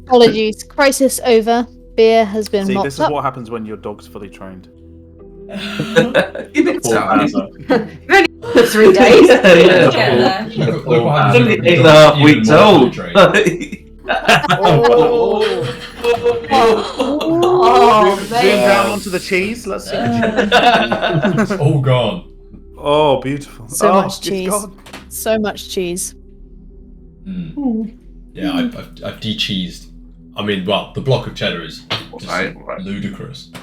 Apologies. Crisis over. Beer has been See, mopped this is up. what happens when your dog's fully trained. In its time. For 3 days. Get there. Look what It's happens only when 8.5 you're weeks even more old. penetrated. Oh, Zoom man. down onto the cheese. Let's see. The cheese. It's all gone. Oh, beautiful. So much it's cheese. gone. So much cheese. Yeah, I've de-cheesed. I mean, well, the block of cheddar is just Right. ludicrous. I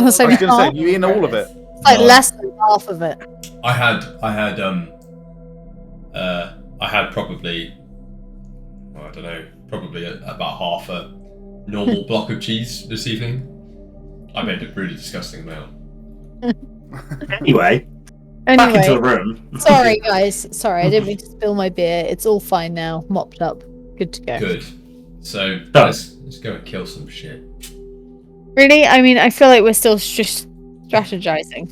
was I like, was going to say, half- you eating all of it. it's like No. less than half of it. I had probably, well, I don't know, probably about half a normal block of cheese this evening. I made a really disgusting amount. Anyway, back into the Anyway, room. sorry guys. Sorry, I didn't mean to spill my beer. It's all fine now. Mopped up. Good to go. Good. So Done. let's go and kill some shit. Really? I mean, I feel like we're still just strategizing.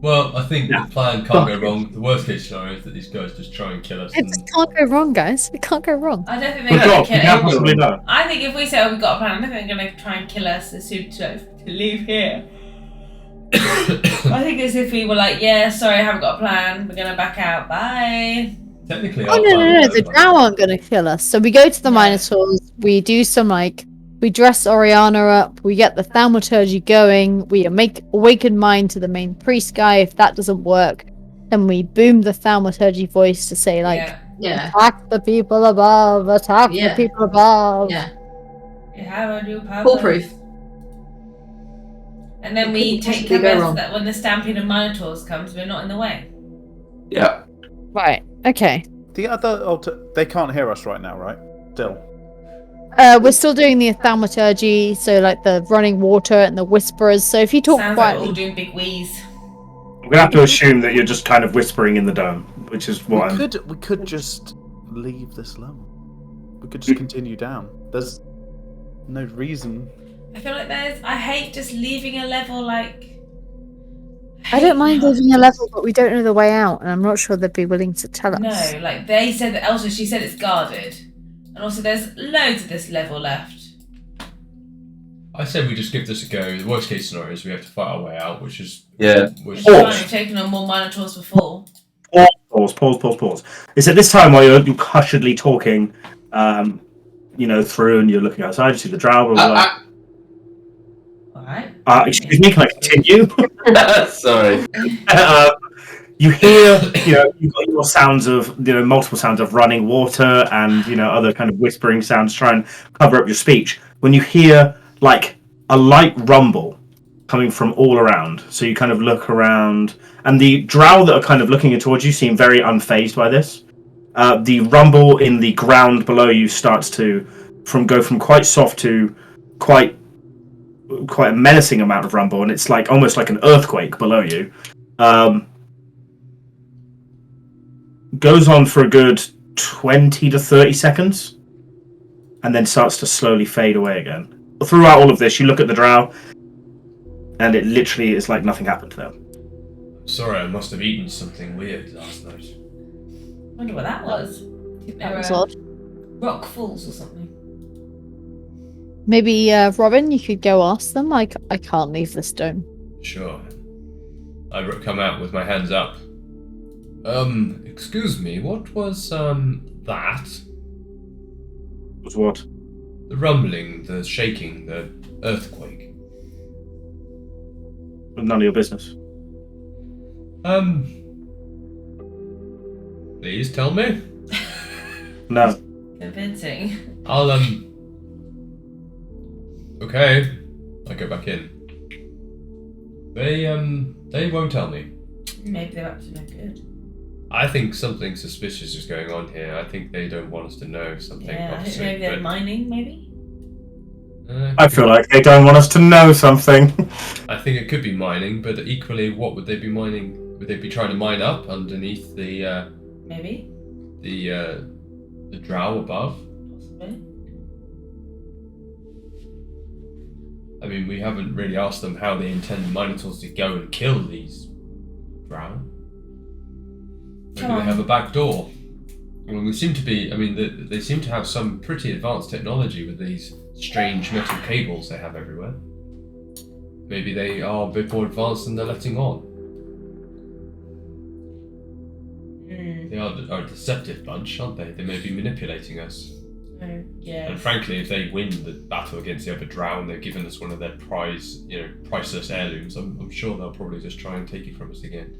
Well, I think Yeah. the plan can't go wrong. The worst case scenario is that these guys just try and kill us. It just can't go wrong, guys. It can't go wrong. I don't think Good they're going job. to You kill can't us. possibly know. I think if we say, we've got a plan, I don't think they're going to try and kill us as soon to leave here. I think as if we were like, yeah, sorry, I haven't got a plan. We're going to back out. Bye. Technically, Oh our no, plan no, no! was The over. drow aren't gonna kill us. So we go to the Yeah. Minotaurs. We do some we dress Oriana up. We get the thaumaturgy going. We awaken mind to the main priest guy. If that doesn't work, then we boom the thaumaturgy voice to say Yeah. Yeah. attack the people above, attack the Yeah. people above. Yeah. You have a new power. Foolproof. And then It we couldn't take possibly go cover so wrong. that when the stampede of Minotaurs comes, we're not in the way. Yeah. Right. Okay. The other they can't hear us right now, right? Still. We're still doing the thaumaturgy, so like the running water and the whisperers. So if you talk Sounds like we're all quietly, doing big wheeze. We're gonna have to assume that you're just kind of whispering in the dome, which is what I'm. We could just leave this level. We could just continue down. There's no reason. I feel like I hate just leaving a level like. I don't mind leaving a level, but we don't know the way out, and I'm not sure they'd be willing to tell us. No, like they said that Elsa, she said it's guarded. And also there's loads of this level left. I said we just give this a go. The worst case scenario is we have to fight our way out, which is It's fine, we've taken on more Minotaurs before. Pause. It's at this time while you're hushedly talking, through and you're looking outside, you see the drow. Alright. Excuse me, can I continue? Sorry. You hear, you've got your sounds of, multiple sounds of running water and, other kind of whispering sounds to try and cover up your speech. When you hear, like, a light rumble coming from all around, so you kind of look around, and the drow that are kind of looking towards you seem very unfazed by this. The rumble in the ground below you starts to go from quite soft to quite a menacing amount of rumble, and it's like almost like an earthquake below you. Goes on for a good 20 to 30 seconds, and then starts to slowly fade away again. Throughout all of this, you look at the drow, and it literally is like nothing happened to them. Sorry, I must have eaten something weird last night. I wonder what that was. Think they That was were odd. rock falls or something. Maybe, Robin, you could go ask them. I can't leave the stone. Sure. I come out with my hands up. Excuse me, what was, that? Was what? The rumbling, the shaking, the earthquake. None of your business. Please tell me? No. Convincing. I'll, okay. I go back in. They won't tell me. Maybe they're up to no good. I think something suspicious is going on here. I think they don't want us to know something. Yeah, I think obviously, maybe they're but, mining, maybe? I feel like they don't want us to know something. I think it could be mining, but equally, what would they be mining? Would they be trying to mine up underneath the Maybe. the drow above? Possibly. I mean, we haven't really asked them how they intend the Minotaurs to go and kill these drow. Maybe they have a back door. Well, we seem to be. I mean, they seem to have some pretty advanced technology with these strange metal cables they have everywhere. Maybe they are a bit more advanced than they're letting on. They are a deceptive bunch, aren't they? They may be manipulating us. Yeah. And frankly, if they win the battle against the other drow and they've given us one of their priceless heirlooms, I'm sure they'll probably just try and take it from us again.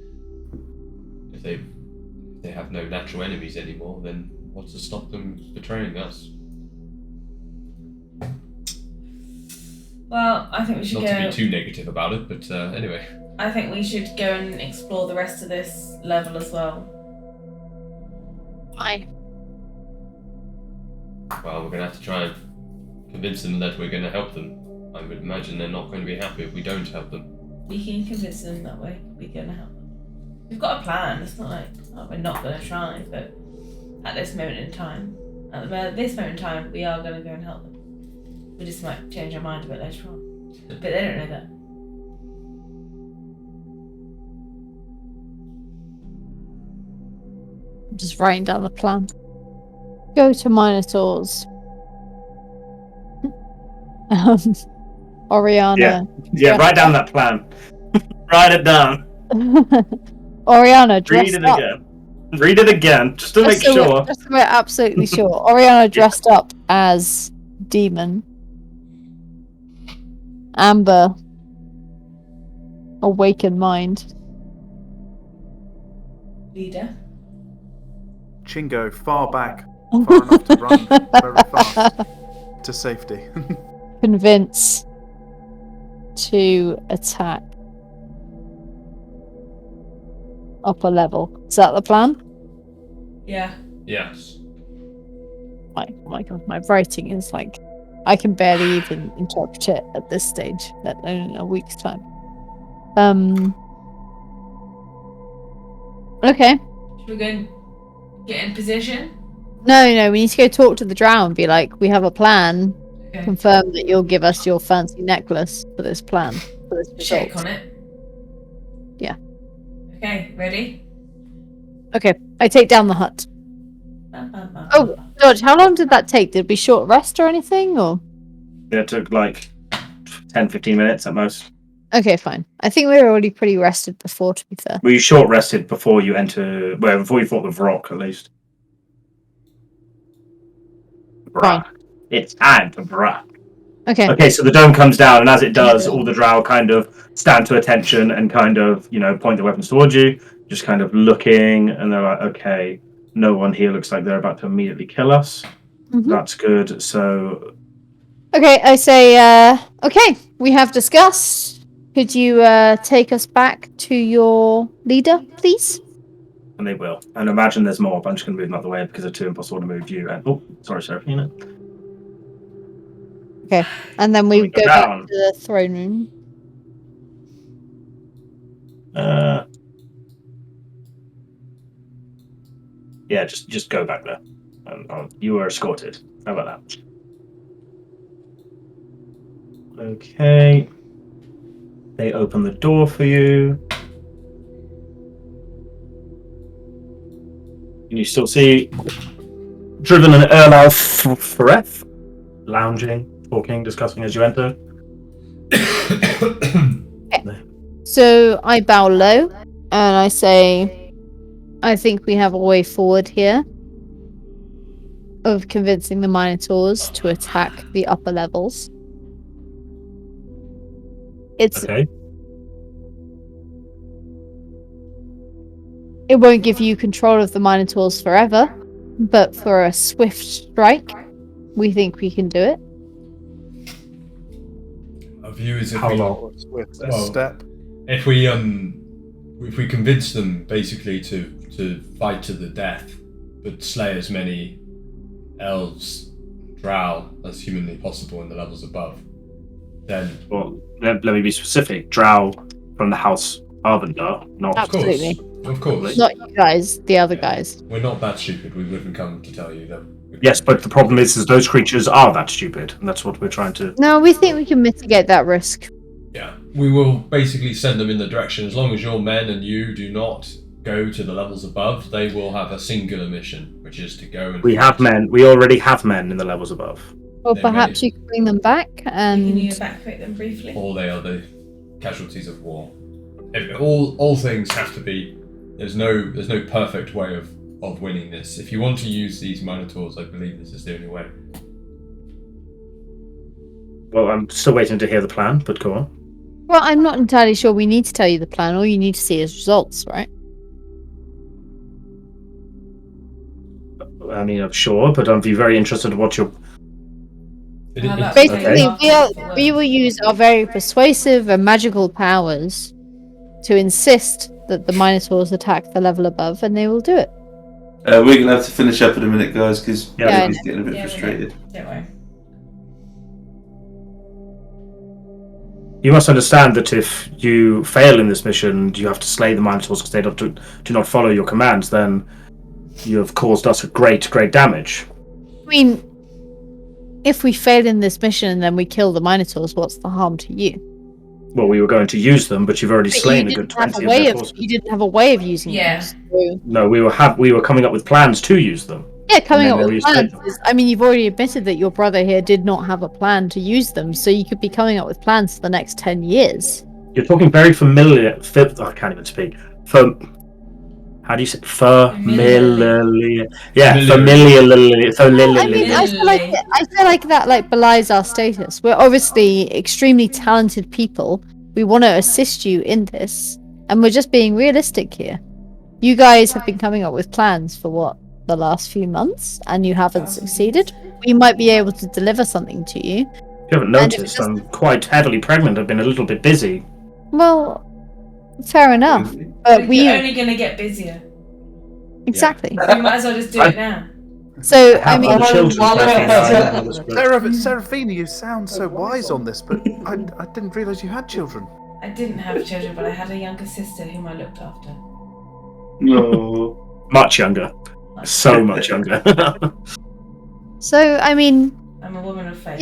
If they have no natural enemies anymore, then what's to stop them betraying us? Well, I think we should Not go. to be too negative about it, but anyway. I think we should go and explore the rest of this level as well. Why? Well, we're going to have to try and convince them that we're going to help them. I would imagine they're not going to be happy if we don't help them. We can convince them that way. We're going to help them. We've got a plan. It's not like we're not going to try, but at this moment in time, we are going to go and help them. We just might change our mind a bit later on. But they don't know that. I'm just writing down the plan. Go to Minotaurs. Oriana. Yeah, write down that plan. Write it down. Oriana dressed Read it up. again. Read it again, just to make sure. Just so we're absolutely sure. Oriana dressed up as demon. Amber. Awakened mind. Leader. Chingo, far back, far enough to run very fast to safety. Convince to attack upper level. Is that the plan? Yeah. Yes. Oh my god, my writing is like I can barely even interpret it at this stage, let alone in a week's time. Okay. Should we go and get in position? No, we need to go talk to the drow and be like, we have a plan. Okay. Confirm that you'll give us your fancy necklace for this plan. For this Shake result. on it. Yeah. Okay, ready? Okay, I take down the hut. Oh, George, how long did that take? Did we short rest or anything? Or Yeah, it took like 10, 15 minutes at most. Okay, fine. I think we were already pretty rested before, to be fair. Were you short rested before you before you fought the Vrock, at least? Bruh. It's time for bruh. Okay. Okay, so the dome comes down, and as it does, all the drow kind of stand to attention and kind of, point their weapons towards you, just kind of looking, and they're like, okay, no one here looks like they're about to immediately kill us. Mhm. That's good. So, Okay, I say, okay, we have discussed. Could you take us back to your leader, please? and they will. And imagine there's more, but I'm just going to move them out of the way because they're too impossible to move you. And sorry, Seraphina. Okay, and then we We go go back down. to the throne room. Yeah, just go back there. You were escorted. How about that? Okay. They open the door for you. And you still see Driven and Erlau Fereth lounging, talking, discussing as you enter. So I bow low, and I say, I think we have a way forward here of convincing the Minotaurs to attack the upper levels. Okay. It won't give you control of the Minotaurs forever, but for a swift strike, we think we can do it. Our view is How long? With a Well, step. if we convince them basically to fight to the death, but slay as many elves, drow as humanly possible in the levels above, then Well, let me be specific. Drow from the House Arvindar, not Absolutely. of course, Not you guys, the other guys. we're not that stupid. We wouldn't come to tell you that. Yes, but the problem is those creatures are that stupid, and that's what we're trying to. No, we think we can mitigate that risk. Yeah, we will basically send them in the direction. As long as your men and you do not go to the levels above, they will have a singular mission, which is to go and. We have men. We already have men in the levels above. Or They perhaps may. you can bring them back Can you and evacuate them briefly? Or they are the casualties of war. All things have to be. There's no perfect way of winning this. If you want to use these Minotaurs, I believe this is the only way. Well, I'm still waiting to hear the plan, but go on. well, I'm not entirely sure we need to tell you the plan. All you need to see is results, right? I mean, I'm sure, but I'd be very interested in what your. How about Basically, Okay. we will use our very persuasive and magical powers to insist that the Minotaurs attack the level above, and they will do it. We're going to have to finish up in a minute, guys, because Yeah, everybody's getting a bit Yeah, frustrated. Don't worry. You must understand that if you fail in this mission, you have to slay the Minotaurs because they do not follow your commands. Then you have caused us a great damage. I mean, if we fail in this mission and then we kill the Minotaurs, what's the harm to you? Well, we were going to use them, but you've already But slain a you good didn't have 20 a of way their of forces. you didn't have a way of using Yeah. them. So, No, we were coming up with plans to use them. yeah, coming And up then with they plans. restate Is, I mean, you've already admitted that your brother here did not have a plan to use them, so you could be coming up with plans for the next 10 years. You're talking very familiar. I can't even speak. How do you say familiar? Yeah, Familiarly. familiarly. I mean, I feel like that like belies our status. We're obviously extremely talented people. We want to assist you in this, and we're just being realistic here. You guys have been coming up with plans for what, the last few months, and you haven't succeeded. We might be able to deliver something to you. You haven't And if noticed, it I'm quite heavily pregnant. I've been a little bit busy. Well, fair enough. But We're only going to get busier. exactly. We might as well just do it now. So I Have mean, other children. While Seraphina, you sound so wise on this, but I didn't realise you had children. I didn't have children, but I had a younger sister whom I looked after. No. Much younger. So much younger. so I mean, I'm a woman of faith.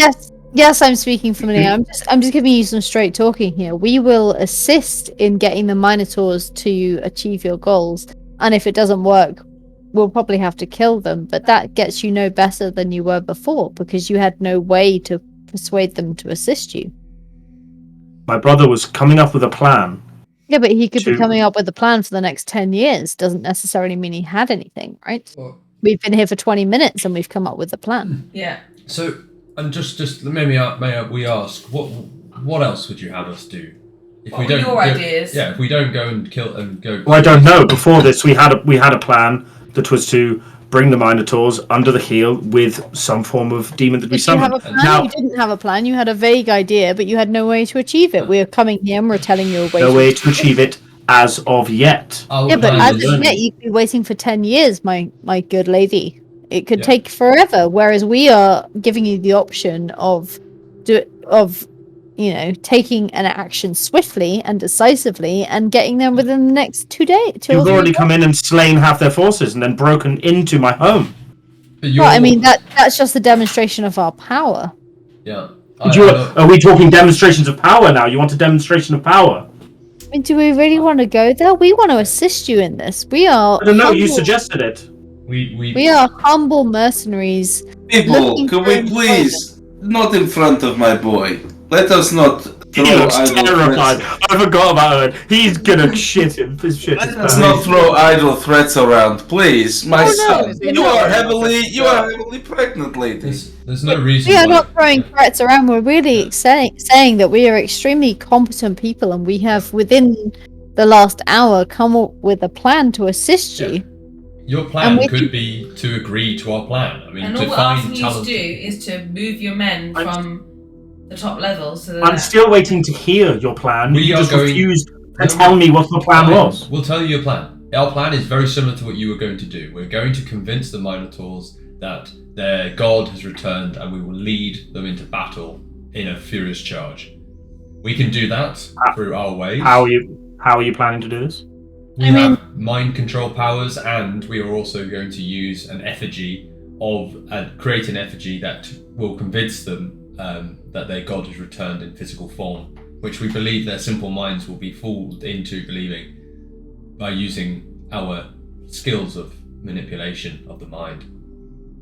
yes, I'm speaking familiar. I'm just giving you some straight talking here. We will assist in getting the Minotaurs to achieve your goals, and if it doesn't work, we'll probably have to kill them. But that gets you no better than you were before because you had no way to persuade them to assist you. My brother was coming up with a plan. Yeah, but he could be to- coming up with a plan for the next 10 years. Doesn't necessarily mean he had anything, right? Well, We've been here for 20 minutes and we've come up with a plan. Yeah. so, and just maybe we ask, what else would you have us do? If What were your ideas? Yeah, if we don't go and kill and go. Well, I don't know. Before this, we had a plan that was to bring the Minotaurs under the heel with some form of demon that we Did you have summoned. a plan? You didn't have a plan. You had a vague idea, but you had no way to achieve it. We're coming here and we're telling you a way. No way to achieve it as of yet. Our Yeah, but plan as is- of yet, you'd be waiting for 10 years, my good lady. It could Yeah. take forever, whereas we are giving you the option of taking an action swiftly and decisively and getting them within the next 2 days. You've already come in and slain half their forces and then broken into my home. but Well, I you're- mean, that's just a demonstration of our power. Yeah. Are we talking demonstrations of power now? You want a demonstration of power? I mean, do we really want to go there? We want to assist you in this. We are. I don't know. You humble- suggested it. We are humble mercenaries. People, Looking can for we please not in front of my boy? Let us not He throw looks idle terrified. threats. I forgot about it. He's gonna shit him. His shit. Let us not throw idle threats around, please. My son, we're you not. are heavily pregnant, lady. There's no reason. We are why- not throwing threats around. We're really saying that we are extremely competent people, and we have within the last hour come up with a plan to assist you. Your And plan we could can- be to agree to our plan. I mean, And to all we're find asking you to talent. do is to move your men from the top levels to the I'm left. still waiting to hear your plan. We You are just going- refused to No, tell me what the plan Fine, was. We'll tell you your plan. Our plan is very similar to what you were going to do. We're going to convince the Minotaurs that their god has returned and we will lead them into battle in a furious charge. We can do that through our ways. How are you planning to do this? We I mean- have mind control powers, and we are also going to use an effigy create an effigy that will convince them that their god has returned in physical form, which we believe their simple minds will be fooled into believing by using our skills of manipulation of the mind.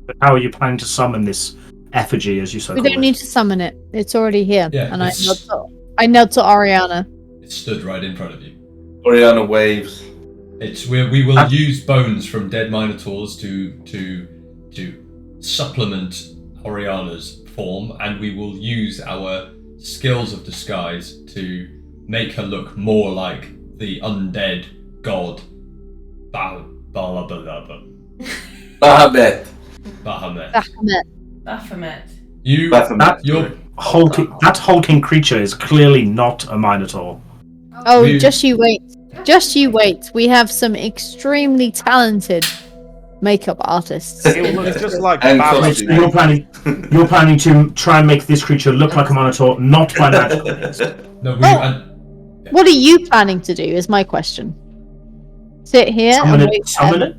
But how are you planning to summon this effigy, as you so We call don't it? need to summon it. It's already here. Yeah, And it's- I knelt to Ariana. It stood right in front of you. Oriana waves. We will use bones from dead Minotaurs to supplement Oriana's form, and we will use our skills of disguise to make her look more like the undead god Bahamut. Bahamut. Baphomet. Baphomet. That hulking creature is clearly not a Minotaur. Oh, We- just you wait. Just you wait. We have some extremely talented makeup artists. It looks just like And Barry. costume. So you're planning to try and make this creature look like a Minotaur, not by magical means. No, What are you planning to do? Is my question. Sit here Summon and it. wait. Summon it.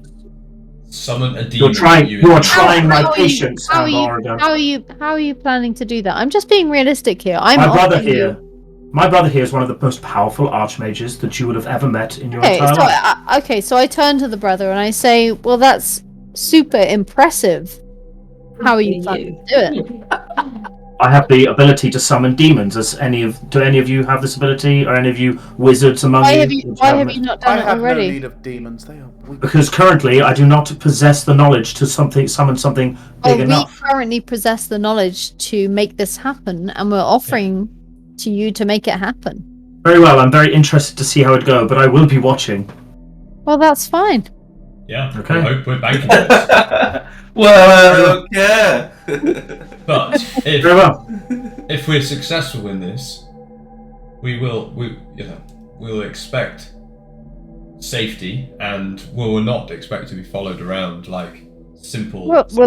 summon a demon. You're trying. that You are trying my How are you- patience, How are you? Oridan. How are you planning to do that? I'm just being realistic here. I'm My brother offering here. you- My brother here is one of the most powerful archmages that you would have ever met in your Okay, entire so life. so I turn to the brother and I say, "Well, that's super impressive. How are you planning to do it?" I have the ability to summon demons. Do any of you have this ability? Or any of you wizards among Why you? have you? Would Why have have it? you not I done it have no already? need of demons. They are weak. Because currently I do not possess the knowledge to summon something big We enough. currently possess the knowledge to make this happen, and we're offering to you to make it happen. Very well. I'm very interested to see how it go, but I will be watching. Well, that's fine. Yeah, Okay. I hope we're banking on this. Well, okay. But Very well. if we're successful in this, we'll expect safety, and we will not expect to be followed around like simple ruffians.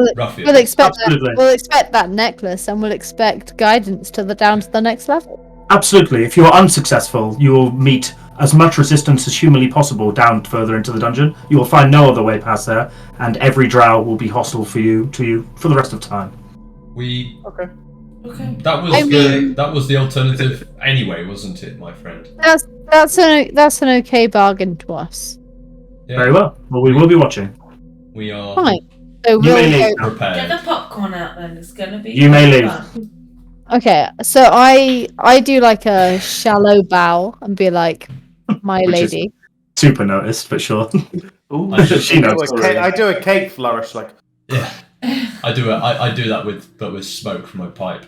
We'll expect Absolutely. we'll expect that necklace, and we'll expect guidance down to the next level. Absolutely. If you are unsuccessful, you will meet as much resistance as humanly possible down further into the dungeon. You will find no other way past there, and every drow will be hostile to you for the rest of time. Okay. Okay. That was the alternative anyway, wasn't it, my friend? That's an okay bargain to us. Yeah, Very well. Well, we will be watching. we are Fine. So You may we'll leave go. Get prepared. the popcorn out then. It's gonna be You may leave. fun. Okay, so I do like a shallow bow and be like, my Which is- lady. Super noticed, but sure. Ooh, She knows. I do a cake flourish, like. Yeah. I do that with smoke from my pipe.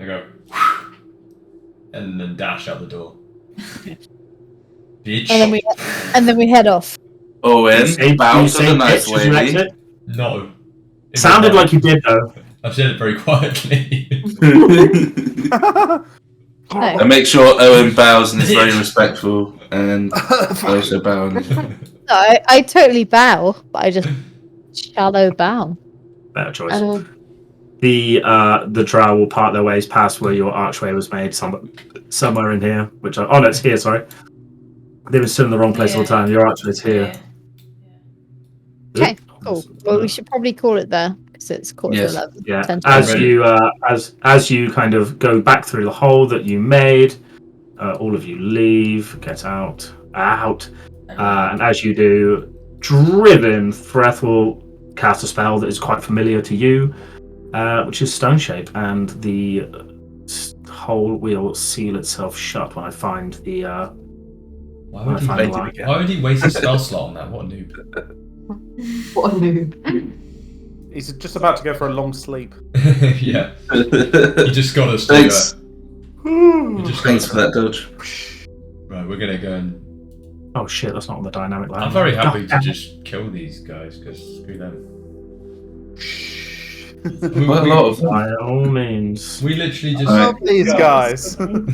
I go and then dash out the door. Bitch. And then we head off. Owen, bow to the nice bitch as you lady. exit? No. Sounded like you did though. I've said it very quietly. And make sure Owen bows and is very respectful and also bowing. No, I totally bow, but I just shallow bow. Better choice. And The drow will part their ways past where your archway was made, somewhere in here. No, it's here. Sorry, they were still in the wrong place all the time. Your archway's here. Okay, cool. Well, we should probably call it there because it's quarter Yes. to 11. Yeah. 10 to As 11. as you kind of go back through the hole that you made, all of you leave, get out, and as you do, Driven, Threth will cast a spell that is quite familiar to you, which is Stone Shape, and the hole will seal itself shut when I find the. Why would he waste a spell slot on that? What a noob. what a noob. He's just about to go for a long sleep. Yeah. You just got us to Thanks. Thanks for that, Dodge. Right, we're gonna go and. Oh shit, that's not on the dynamic line. I'm very happy to God. just kill these guys because screw them. Quite a lot of them. By all means. We literally just. Love these guys. We love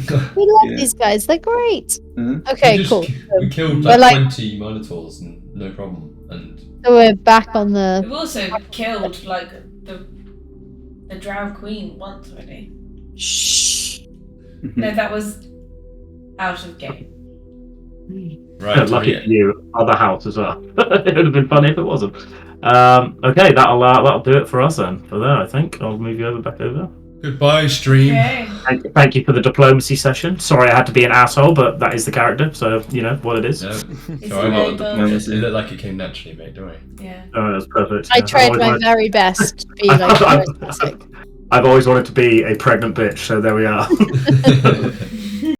Yeah. these guys. They're great. Mhm. Okay, we just, cool. We killed We're like like- 20 Minotaurs and no problem. And So we're back on the. We've also killed like the Drow Queen once already. Shh. No, that was out of game. right, Lucky yeah. for you, other house as well. It would have been funny if it wasn't. Okay, that'll do it for us then. For there, I think I'll move you back over. Goodbye, stream. Okay. Thank you for the diplomacy session. Sorry I had to be an asshole, but that is the character, so you know what it is. No, It's sorry, very it good. looked like it came naturally, mate. Don't worry. Yeah. Oh, that's perfect. I yeah. tried always my wanted- very best to be like charismatic. I've always wanted to be a pregnant bitch, so there we are.